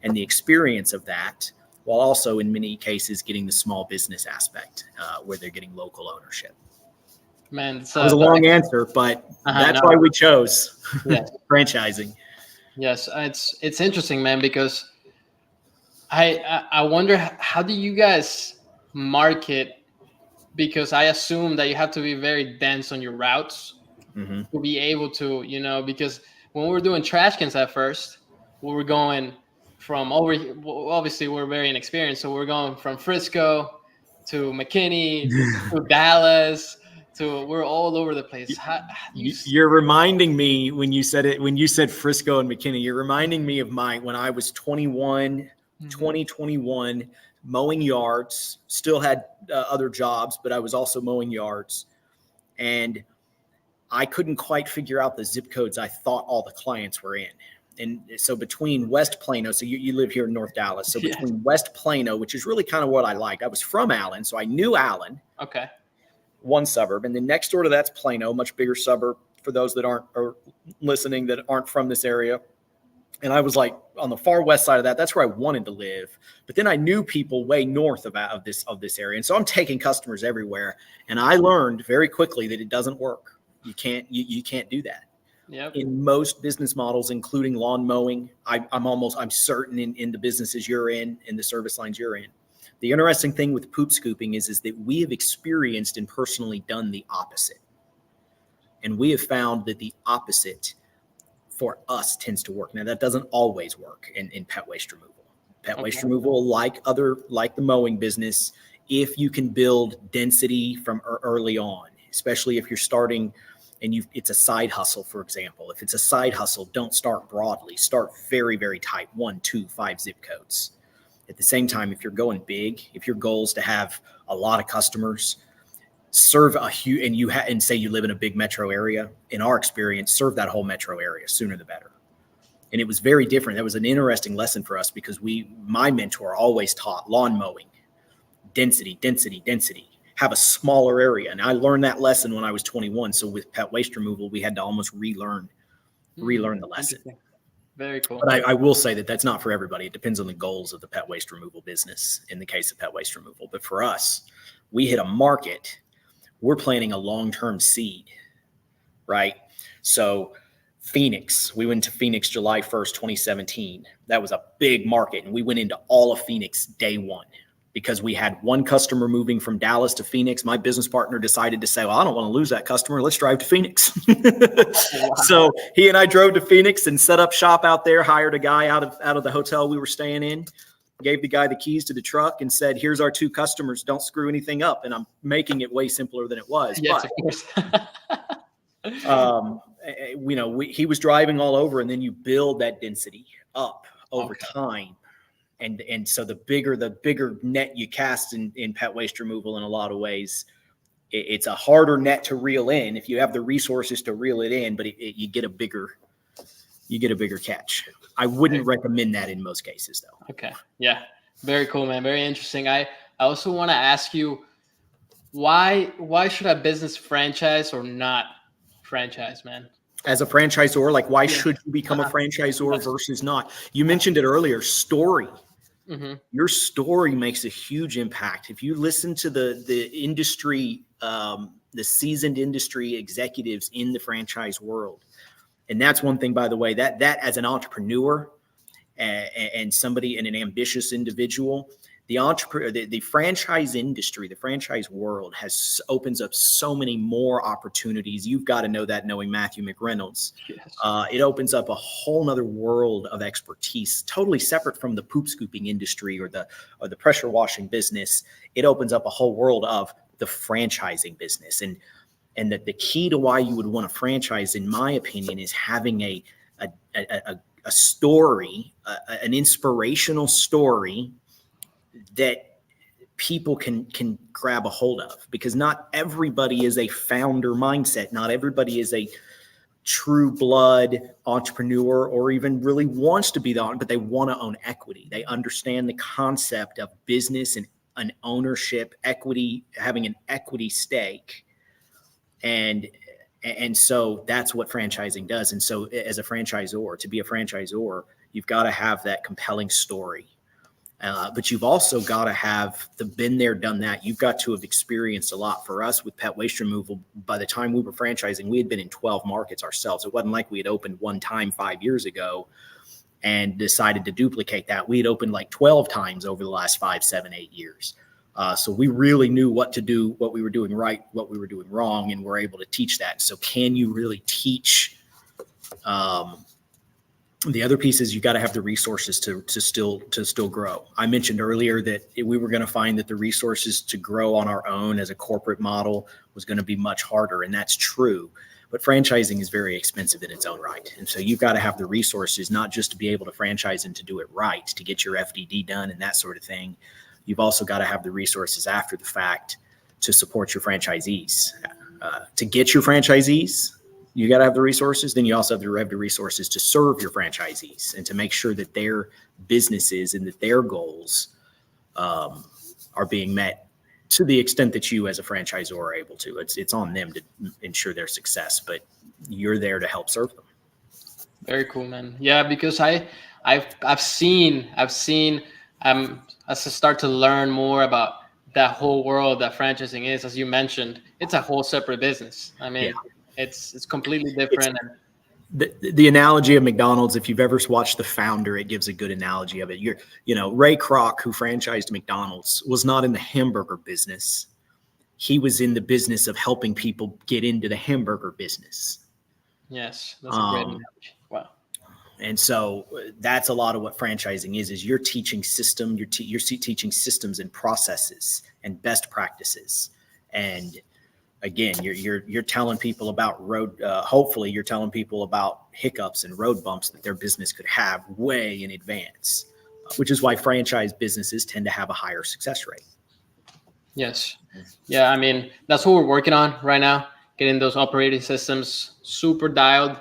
and the experience of that, while also in many cases getting the small business aspect where they're getting local ownership. Man, it was a long answer, but that's why we chose franchising. Yes, it's interesting, man, because I wonder, how do you guys market? Because I assume that you have to be very dense on your routes to be able to, because when we were doing trash cans at first, we were going from obviously we're very inexperienced. So we're going from Frisco to McKinney to Dallas we're all over the place. You're reminding me when you said Frisco and McKinney, you're reminding me of when I was 21, 2021, mowing yards, still had other jobs, but I was also mowing yards. And I couldn't quite figure out the zip codes I thought all the clients were in. And so between West Plano, so you live here in North Dallas. So between West Plano, which is really kind of what I liked. I was from Allen, so I knew Allen. Okay. One suburb. And then next door to that's Plano, much bigger suburb, for those that aren't or listening that aren't from this area. And I was like on the far west side of that. That's where I wanted to live. But then I knew people way north of this area. And so I'm taking customers everywhere. And I learned very quickly that it doesn't work. You can't do that. Yep. In most business models, including lawn mowing, I'm certain in the businesses you're in the service lines you're in. The interesting thing with poop scooping is that we have experienced and personally done the opposite. And we have found that the opposite for us tends to work. Now, that doesn't always work in pet waste removal. Waste removal, like the mowing business, if you can build density from early on, especially if you're starting and it's a side hustle, for example. If it's a side hustle, don't start broadly. Start very, very tight, 1, 2, 5 zip codes. At the same time, if you're going big, if your goal is to have a lot of customers, serve a huge, and say you live in a big metro area, in our experience, serve that whole metro area, sooner the better. And it was very different. That was an interesting lesson for us because my mentor always taught lawn mowing, density, have a smaller area. And I learned that lesson when I was 21. So with pet waste removal, we had to almost relearn the lesson. Very cool. But I will say that that's not for everybody. It depends on the goals of the pet waste removal business in the case of pet waste removal. But for us, we hit a market. We're planting a long-term seed, right? So Phoenix, we went to Phoenix July 1st, 2017. That was a big market. And we went into all of Phoenix day one because we had one customer moving from Dallas to Phoenix. My business partner decided to say, well, I don't want to lose that customer. Let's drive to Phoenix. Wow. So he and I drove to Phoenix and set up shop out there, hired a guy out of the hotel we were staying in, gave the guy the keys to the truck and said, here's our 2 customers. Don't screw anything up. And I'm making it way simpler than it was. Yes, but, of course. He was driving all over, and then you build that density up over time. And so the bigger net you cast in pet waste removal in a lot of ways, it's a harder net to reel in if you have the resources to reel it in, but you get a bigger catch. I wouldn't recommend that in most cases, though. Okay. Yeah. Very cool, man. Very interesting. I also want to ask you, why should a business franchise or not franchise, man? As a franchisor, like why should you become a franchisor versus not? You mentioned it earlier, story. Mm-hmm. Your story makes a huge impact. If you listen to the industry, the seasoned industry executives in the franchise world, and that's one thing, by the way, that as an entrepreneur and somebody and an ambitious individual, the franchise industry, the franchise world opens up so many more opportunities. You've got to know that, knowing Matthew McReynolds. Yes. It opens up a whole nother world of expertise, totally separate from the poop scooping industry or the pressure washing business. It opens up a whole world of the franchising business. And that the key to why you would want to franchise, in my opinion, is having a story, an inspirational story that people can grab a hold of, because not everybody is a founder mindset. Not everybody is a true blood entrepreneur or even really wants to be but they want to own equity. They understand the concept of business and an ownership, equity, having an equity stake. And so that's what franchising does. And so as a franchisor, to be a franchisor, you've got to have that compelling story. But you've also got to have been there, done that. You've got to have experienced a lot. For us with pet waste removal, by the time we were franchising, we had been in 12 markets ourselves. It wasn't like we had opened one time 5 years ago and decided to duplicate that. We had opened like 12 times over the last 5, 7, 8 years. So we really knew what to do, what we were doing right, what we were doing wrong, and we're able to teach that. So can you really teach? The other piece is you got to have the resources to still grow. I mentioned earlier that we were going to find that the resources to grow on our own as a corporate model was going to be much harder, and that's true. But franchising is very expensive in its own right. And so you've got to have the resources, not just to be able to franchise and to do it right, to get your FDD done and that sort of thing. You've also got to have the resources after the fact to support your franchisees. To get your franchisees, you got to have the resources. Then you also have to have the resources to serve your franchisees and to make sure that their businesses and that their goals are being met to the extent that you as a franchisor are able to. It's on them to ensure their success. But you're there to help serve them. Very cool, man. Yeah, because I've seen as I start to learn more about that whole world that franchising is, as you mentioned, it's a whole separate business. I mean, it's completely different. The analogy of McDonald's, if you've ever watched The Founder, it gives a good analogy of it. Ray Kroc, who franchised McDonald's, was not in the hamburger business. He was in the business of helping people get into the hamburger business. Yes, that's a great analogy. Wow. And so that's a lot of what franchising is you're teaching you're teaching systems and processes and best practices. And again, you're telling people about hopefully you're telling people about hiccups and road bumps that their business could have way in advance, which is why franchise businesses tend to have a higher success rate. Yes. Yeah. I mean, that's what we're working on right now, getting those operating systems super dialed.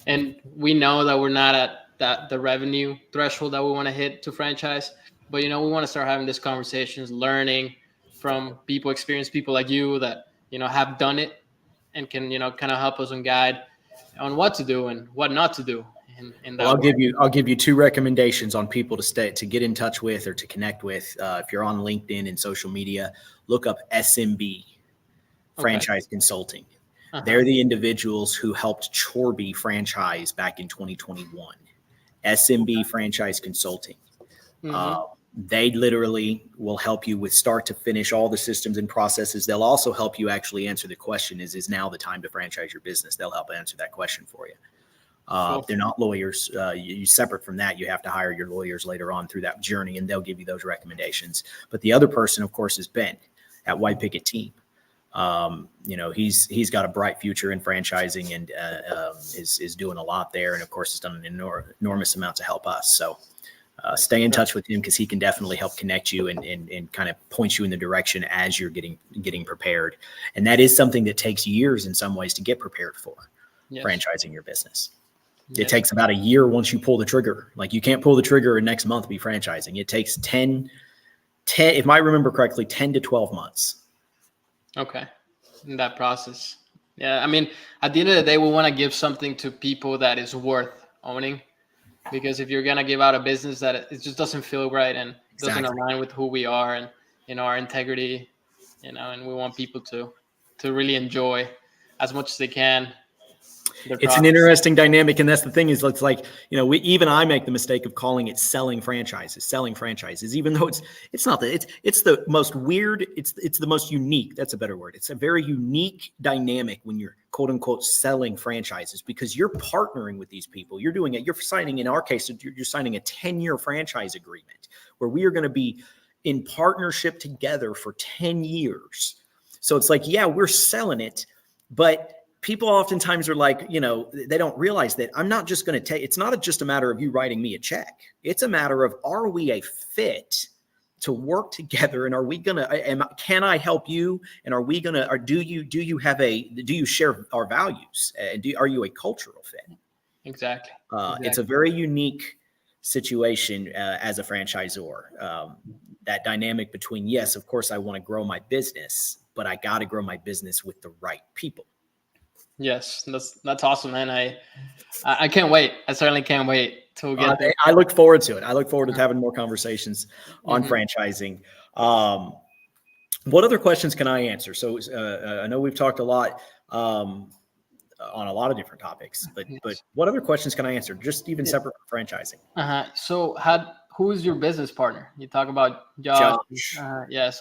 And we know that we're not at the revenue threshold that we want to hit to franchise, but we want to start having these conversations, learning from experienced people like you that have done it and can kind of help us and guide on what to do and what not to do. I'll give you two recommendations on people to get in touch with or to connect with. If you're on LinkedIn and social media, look up SMB, Franchise Consulting. Uh-huh. They're the individuals who helped Chorby franchise back in 2021. SMB Franchise Consulting. Mm-hmm. They literally will help you with start to finish all the systems and processes. They'll also help you actually answer the question, is now the time to franchise your business? They'll help answer that question for you. Cool. They're not lawyers. You separate from that, you have to hire your lawyers later on through that journey, and they'll give you those recommendations. But the other person, of course, is Ben at White Picket Team. He's got a bright future in franchising and is doing a lot there. And of course, has done an enormous amount to help us. So stay in touch with him because he can definitely help connect you and kind of point you in the direction as you're getting prepared. And that is something that takes years in some ways to get prepared for. Yes. Franchising your business. Yes. It takes about a year once you pull the trigger. Like you can't pull the trigger and next month be franchising. It takes 10, if I remember correctly, 10 to 12 months. Okay. In that process. Yeah. I mean, at the end of the day, we want to give something to people that is worth owning, because if you're going to give out a business that it just doesn't feel right and doesn't align with who we are and, our integrity, and we want people to really enjoy as much as they can. It's an interesting dynamic. And that's the thing is, it's like, I make the mistake of calling it selling franchises, even though it's not that it's the most weird. It's the most unique. That's a better word. It's a very unique dynamic when you're quote unquote selling franchises, because you're partnering with these people. You're doing it. You're signing, in our case, you're signing a 10-year franchise agreement where we are going to be in partnership together for 10 years. So it's like, yeah, we're selling it, but people oftentimes are like, they don't realize that I'm not just going to it's not just a matter of you writing me a check. It's a matter of, are we a fit to work together? And are we going to, can I help you? And are we going to, or do you share our values? Are you a cultural fit? Exactly. It's a very unique situation as a franchisor. That dynamic between, yes, of course I want to grow my business, but I got to grow my business with the right people. Yes, that's awesome, man. I can't wait. I certainly can't wait to get there. I look forward to it. I look forward to having more conversations on franchising. What other questions can I answer? So I know we've talked a lot on a lot of different topics, but what other questions can I answer? Just even separate from franchising. So who is your business partner? You talk about Josh. Yes.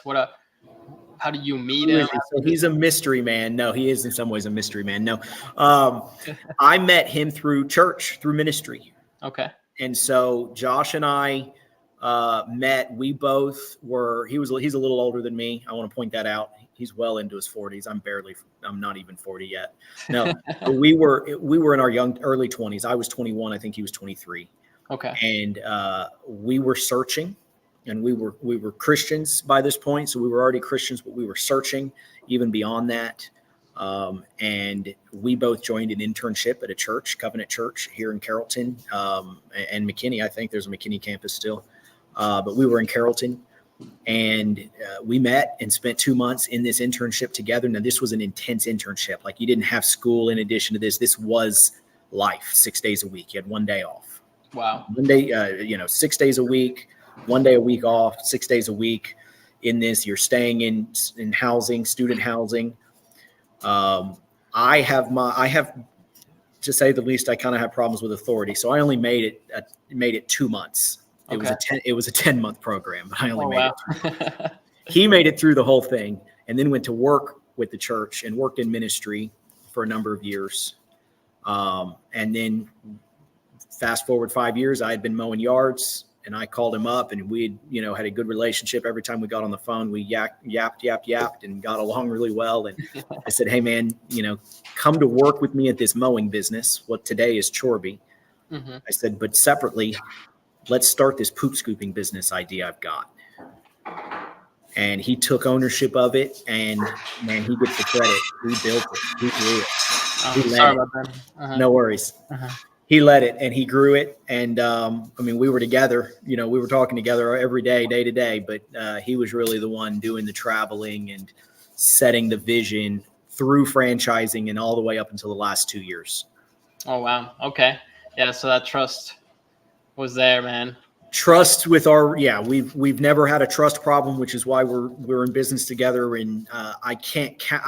How do you meet him? So he's a mystery man. No, he is in some ways a mystery man. No, I met him through church, through ministry. Okay. And so Josh and I met. We both were. He's a little older than me. I want to point that out. He's well into his 40s. I'm not even 40 yet. No, we were in our early 20s. I was 21. I think he was 23. Okay. And we were searching. And we were Christians by this point. So we were already Christians, but we were searching even beyond that. And we both joined an internship at a church, Covenant Church here in Carrollton, and McKinney. I think there's a McKinney campus still. But we were in Carrollton. And we met and spent 2 months in this internship together. Now, this was an intense internship. Like, you didn't have school in addition to this. This was life, 6 days a week. You had 1 day off. Wow. 1 day, 6 days a week, 1 day a week off, 6 days a week in this. You're staying in housing, student housing. I have, to say the least, I kind of have problems with authority. So I only made it 2 months. It was a 10-month program, but I only made it. He made it through the whole thing and then went to work with the church and worked in ministry for a number of years. And then fast forward 5 years, I had been mowing yards, and I called him up, and we had a good relationship. Every time we got on the phone, we yapped and got along really well. And I said, hey man, come to work with me at this mowing business. What today is Chorby. Mm-hmm. I said, but separately, let's start this poop scooping business idea I've got. And he took ownership of it, and man, he gets the credit. He built it. He grew it. Sorry about that. Uh-huh. No worries. Uh-huh. He led it and he grew it. And we were together, we were talking together every day to day, but he was really the one doing the traveling and setting the vision through franchising and all the way up until the last 2 years. Oh, wow. Okay. Yeah. So that trust was there, man. Trust with we've never had a trust problem, which is why we're in business together. And I can't count.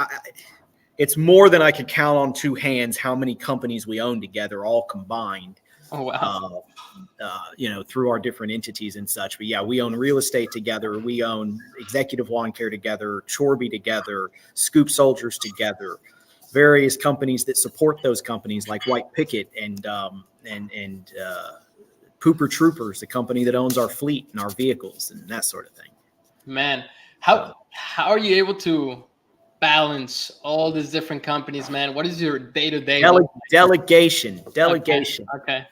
It's more than I can count on two hands how many companies we own together, all combined. Oh, wow. Through our different entities and such. But yeah, we own real estate together. We own Executive Lawn Care together, Chorby together, Scoop Soldiers together, various companies that support those companies like White Picket and Pooper Troopers, the company that owns our fleet and our vehicles and that sort of thing. Man, how are you able to balance all these different companies, man? What is your day-to-day delegation? Okay.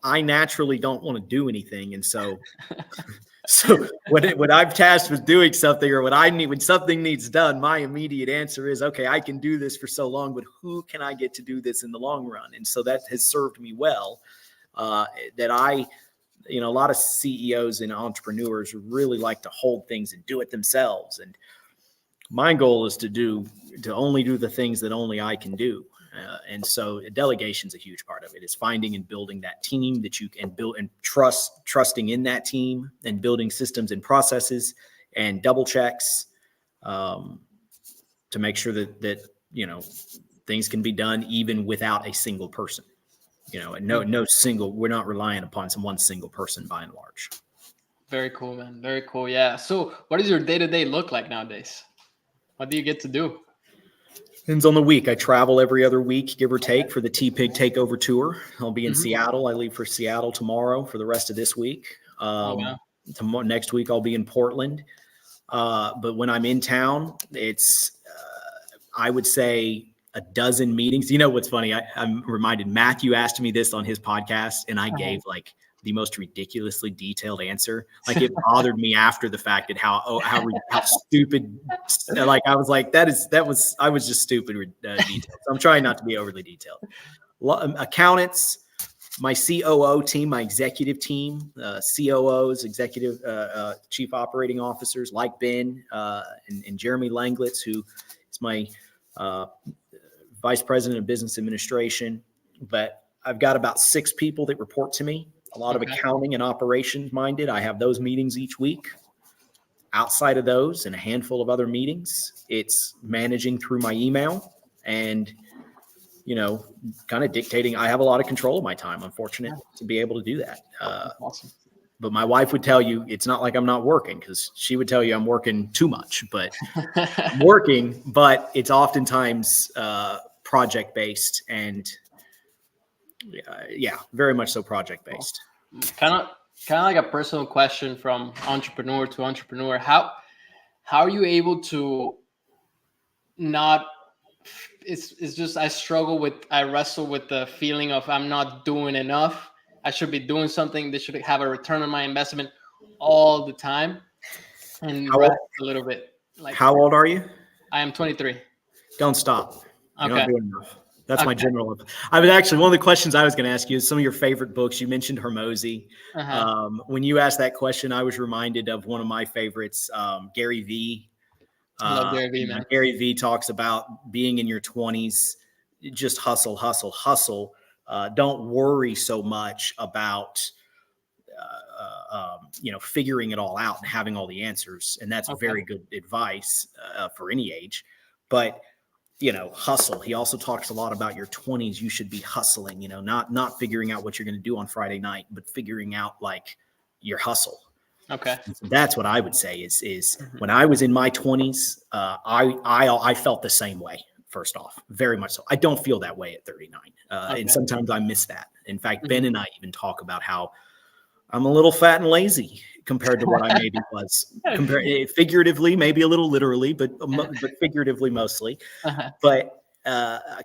I naturally don't want to do anything, and so when I'm tasked with doing something or when something needs done, my immediate answer is, okay, I can do this for so long, but who can I get to do this in the long run? And so that has served me well. A lot of CEOs and entrepreneurs really like to hold things and do it themselves. And my goal is to only do the things that only I can do. And so delegation is a huge part of it. It's finding and building that team that you can build and trusting in that team and building systems and processes and double checks to make sure that things can be done even without a single person. We're not relying upon one single person by and large. Very cool, man. Very cool. Yeah. So what does your day-to-day look like nowadays? What do you get to do? Depends on the week. I travel every other week, give or take, for the T-Pig Takeover Tour. I'll be in Seattle. I leave for Seattle tomorrow for the rest of this week. Next week, I'll be in Portland. But when I'm in town, it's, I would say, a dozen meetings. What's funny? I'm reminded Matthew asked me this on his podcast, and I gave the most ridiculously detailed answer. Like, it bothered me after the fact at how stupid. Like, I was like, I was just stupid with details. So I'm trying not to be overly detailed. Accountants, my COO team, my executive team, COOs, executive chief operating officers like Ben and Jeremy Langlitz, who is my vice president of business administration. But I've got about 6 people that report to me, a lot of accounting and operations minded. I have those meetings each week. Outside of those and a handful of other meetings, it's managing through my email and, kind of dictating. I have a lot of control of my time. I'm fortunate to be able to do that. Awesome. But my wife would tell you it's not like I'm not working, because she would tell you I'm working too much, but I'm working, but it's oftentimes project-based and very much so project-based. Kind of like a personal question from entrepreneur to entrepreneur. How are you able to not, it's just, I wrestle with the feeling of I'm not doing enough. I should be doing something. They should have a return on my investment all the time. And rest a little bit. How old are you? I am 23. Don't stop. You're not doing enough. That's my general. I mean, actually, one of the questions I was going to ask you is some of your favorite books. You mentioned Hormozy. When you asked that question, I was reminded of one of my favorites, Gary Vee. I love Gary Vee, man. Gary Vee talks about being in your 20s, just hustle, hustle, hustle. Don't worry so much about figuring it all out and having all the answers. And that's very good advice for any age. But hustle. He also talks a lot about your 20s. You should be hustling, not figuring out what you're going to do on Friday night, but figuring out like your hustle. Okay. So that's what I would say is when I was in my 20s, I felt the same way. First off, very much so. I don't feel that way at 39. And sometimes I miss that. In fact, Ben and I even talk about how I'm a little fat and lazy compared to what I maybe was. Figuratively, maybe a little literally, but figuratively mostly. But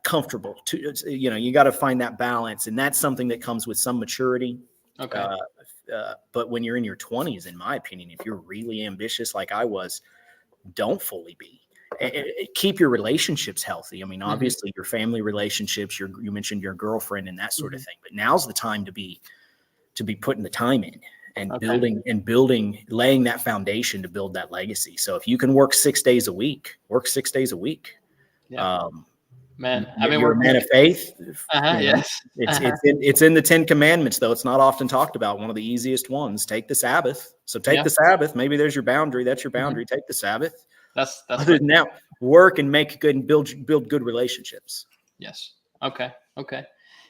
comfortable. You got to find that balance, and that's something that comes with some maturity. Okay. But when you're in your 20s, in my opinion, if you're really ambitious like I was, don't fully be. Keep your relationships healthy. I mean, obviously, your family relationships. You mentioned your girlfriend and that sort of thing. But now's the time to be putting the time in and building, laying that foundation to build that legacy. So if you can work 6 days a week, work 6 days a week. Yeah. Man, you're a man of faith. Yes. It's in the 10 Commandments, though. It's not often talked about. One of the easiest ones. Take the Sabbath. So take the Sabbath. Maybe there's your boundary. That's your boundary. Take the Sabbath. That's other than that, work and make good and build good relationships. Yes. Okay.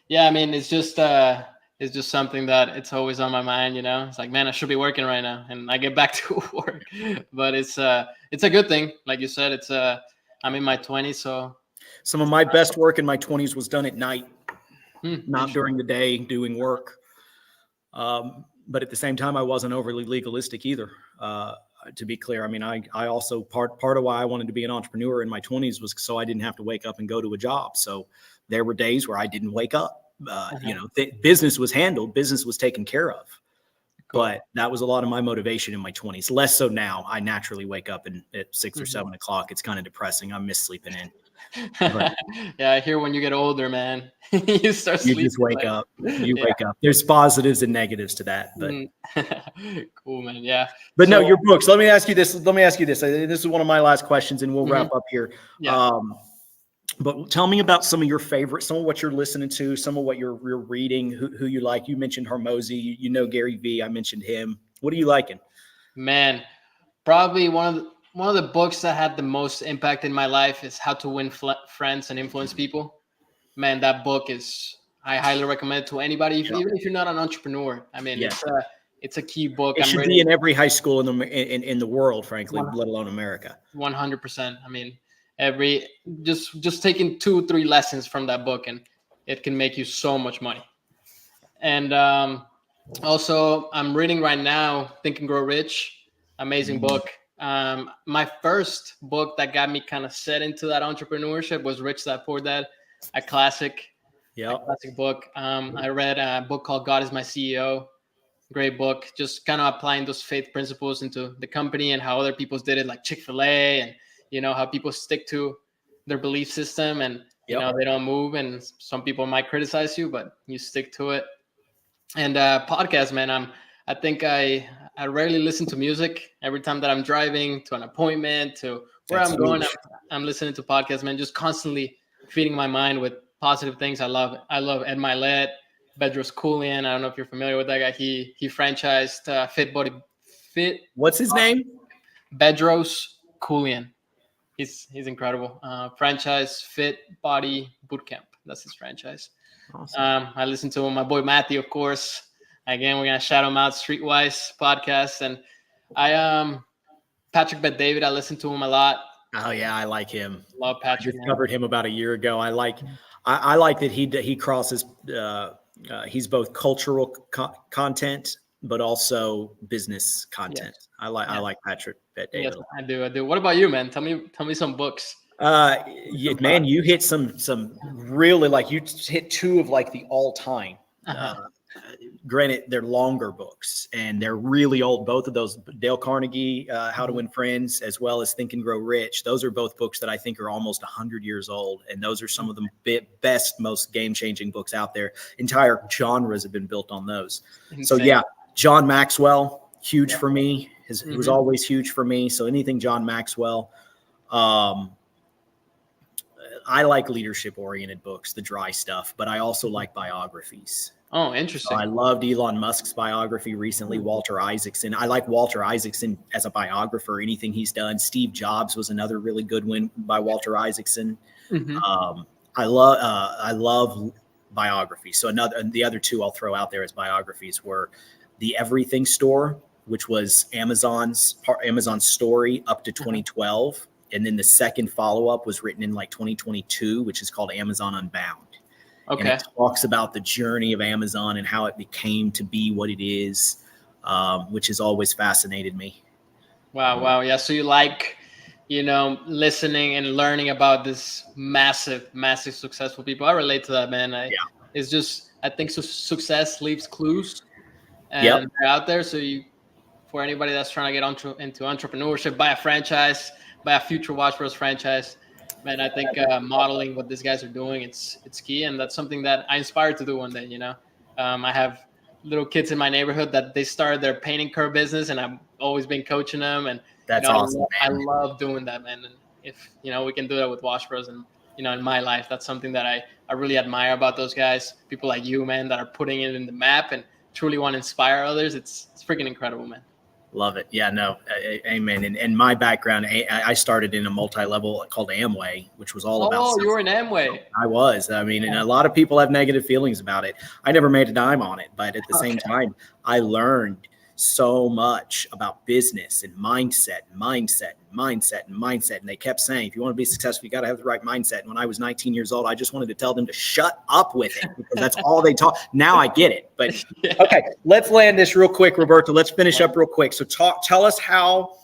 Yeah. I mean, it's just something that it's always on my mind. It's like, man, I should be working right now, and I get back to work. But it's a good thing, like you said. I'm in my 20s, so some of my best work in my 20s was done at night, not during the day doing work. But at the same time, I wasn't overly legalistic either. To be clear, I mean, I also part of why I wanted to be an entrepreneur in my 20s was so I didn't have to wake up and go to a job. So there were days where I didn't wake up. Business was handled, business was taken care of. Cool. But that was a lot of my motivation in my 20s. Less so now. I naturally wake up at 6 or 7 o'clock. It's kind of depressing. I miss sleeping in. But, yeah, I hear when you get older, man, you start sleeping. You just wake up. You wake up. There's positives and negatives to that. But cool, man. Yeah. But no, your books. Let me ask you this. This is one of my last questions, and we'll wrap up here. Yeah. But tell me about some of your favorites, some of what you're listening to, some of what you're reading, who you like. You mentioned Hormozy. You Gary Vee. I mentioned him. What are you liking? Man, probably one of the books that had the most impact in my life is How to Win Friends and Influence People. Man, that book I highly recommend it to anybody, even if you're not an entrepreneur. I mean, it's a key book. It should be in every high school in the world, frankly, let alone America. 100%. I mean, just taking 2-3 lessons from that book, and it can make you so much money. And also, I'm reading right now Think and Grow Rich. Amazing book. My first book that got me kind of set into that entrepreneurship was Rich Dad Poor Dad, a classic book. I read a book called God is My CEO. Great book. Just kind of applying those faith principles into the company and how other people did it, like Chick-fil-A, and how people stick to their belief system and they don't move. And some people might criticize you, but you stick to it. And podcast, man. I think I rarely listen to music. Every time that I'm driving to an appointment, to where I'm going, I'm listening to podcasts, man. Just constantly feeding my mind with positive things. I love Ed Milet, Bedros Keuilian. I don't know if you're familiar with that guy. He franchised Fit. What's his name? Bedros Keuilian. He's incredible. Franchise Fit Body Bootcamp. That's his franchise. Awesome. I listen to my boy Matthew, of course. Again, we're gonna shout him out. Streetwise podcast, and Patrick Bet-David. I listen to him a lot. Oh yeah, I like him. Love Patrick. I discovered him about a year ago. I like that he crosses. He's both cultural content, but also business content. Yes. I like Patrick Bet-David. Yes, I do. What about you, man? Tell me some books. Man, you hit some really, like, you hit two of like the all time granted, they're longer books and they're really old. Both of those, Dale Carnegie, How to Win Friends, as well as Think and Grow Rich. Those are both books that I think are almost 100 years old. And those are some of the best, most game-changing books out there. Entire genres have been built on those. Insane. So yeah, John Maxwell, huge for me. He was always huge for me. So anything John Maxwell. I like leadership-oriented books, the dry stuff, but I also like biographies. Oh, interesting. So I loved Elon Musk's biography recently, Walter Isaacson. I like Walter Isaacson as a biographer, anything he's done. Steve Jobs was another really good one by Walter Isaacson. I love biography. So the other two I'll throw out there as biographies were The Everything Store, which was Amazon's story up to 2012. And then the second follow-up was written in like 2022, which is called Amazon Unbound. Okay. And it talks about the journey of Amazon and how it became to be what it is, which has always fascinated me. Wow. Yeah. So you like, listening and learning about this massive successful people. I relate to that, man. It's just, I think success leaves clues and they're out there. So for anybody that's trying to get into entrepreneurship, buy a franchise, buy a future Wash Broz franchise, man, I think modeling what these guys are doing, it's key. And that's something that I inspired to do one day, I have little kids in my neighborhood that they started their painting curve business and I've always been coaching them. And that's awesome. I love doing that, man. And if, we can do that with Wash Broz and, in my life, that's something that I really admire about those guys, people like you, man, that are putting it in the map and truly want to inspire others. It's freaking incredible, man. Love it. Yeah, no, amen. And my background, I started in a multi-level called Amway, which was all about. Oh, you were in Amway. I was. I mean, and a lot of people have negative feelings about it. I never made a dime on it, but at the same time, I learned so much about business and mindset. And they kept saying, if you want to be successful, you got to have the right mindset. And when I was 19 years old, I just wanted to tell them to shut up with it because that's all they talk. Now I get it. But okay, let's land this real quick, Roberto. Let's finish up real quick. So tell us how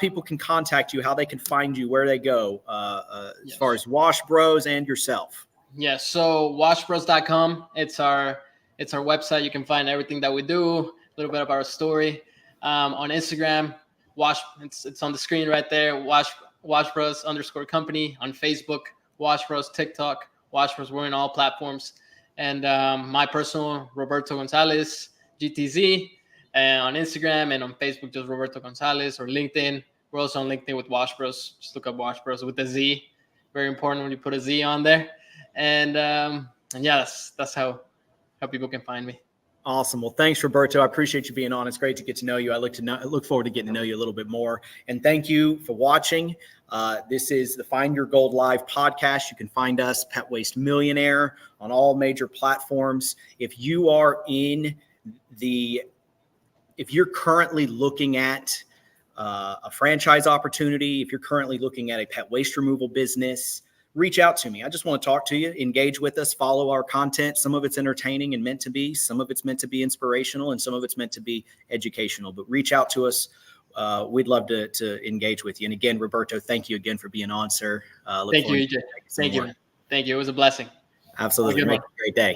people can contact you, how they can find you, where they go, as far as Wash Broz and yourself. Yeah. So washbroz.com. It's our website. You can find everything that we do, a little bit about our story. On Instagram, it's on the screen right there. Wash Broz _company on Facebook, Wash Broz TikTok, Wash Broz. We're in all platforms. And my personal Roberto Gonzalez, GTZ, and on Instagram and on Facebook, just Roberto Gonzalez, or LinkedIn. We're also on LinkedIn with Wash Broz. Just look up Wash Broz with a Z. Very important when you put a Z on there. And yeah, that's how people can find me. Awesome. Well, thanks, Roberto. I appreciate you being on. It's great to get to know you. I look forward to getting to know you a little bit more. And thank you for watching. This is the Find Your Gold Live podcast. You can find us, Pet Waste Millionaire, on all major platforms. If you're currently looking at a franchise opportunity, if you're currently looking at a pet waste removal business, reach out to me. I just want to talk to you, engage with us, follow our content. Some of it's entertaining and meant to be, some of it's meant to be inspirational, and some of it's meant to be educational. But reach out to us. We'd love to engage with you. And again, Roberto, thank you again for being on, sir. Thank you, EJ. Thank you. Thank you. It was a blessing. Absolutely. Make it a great day.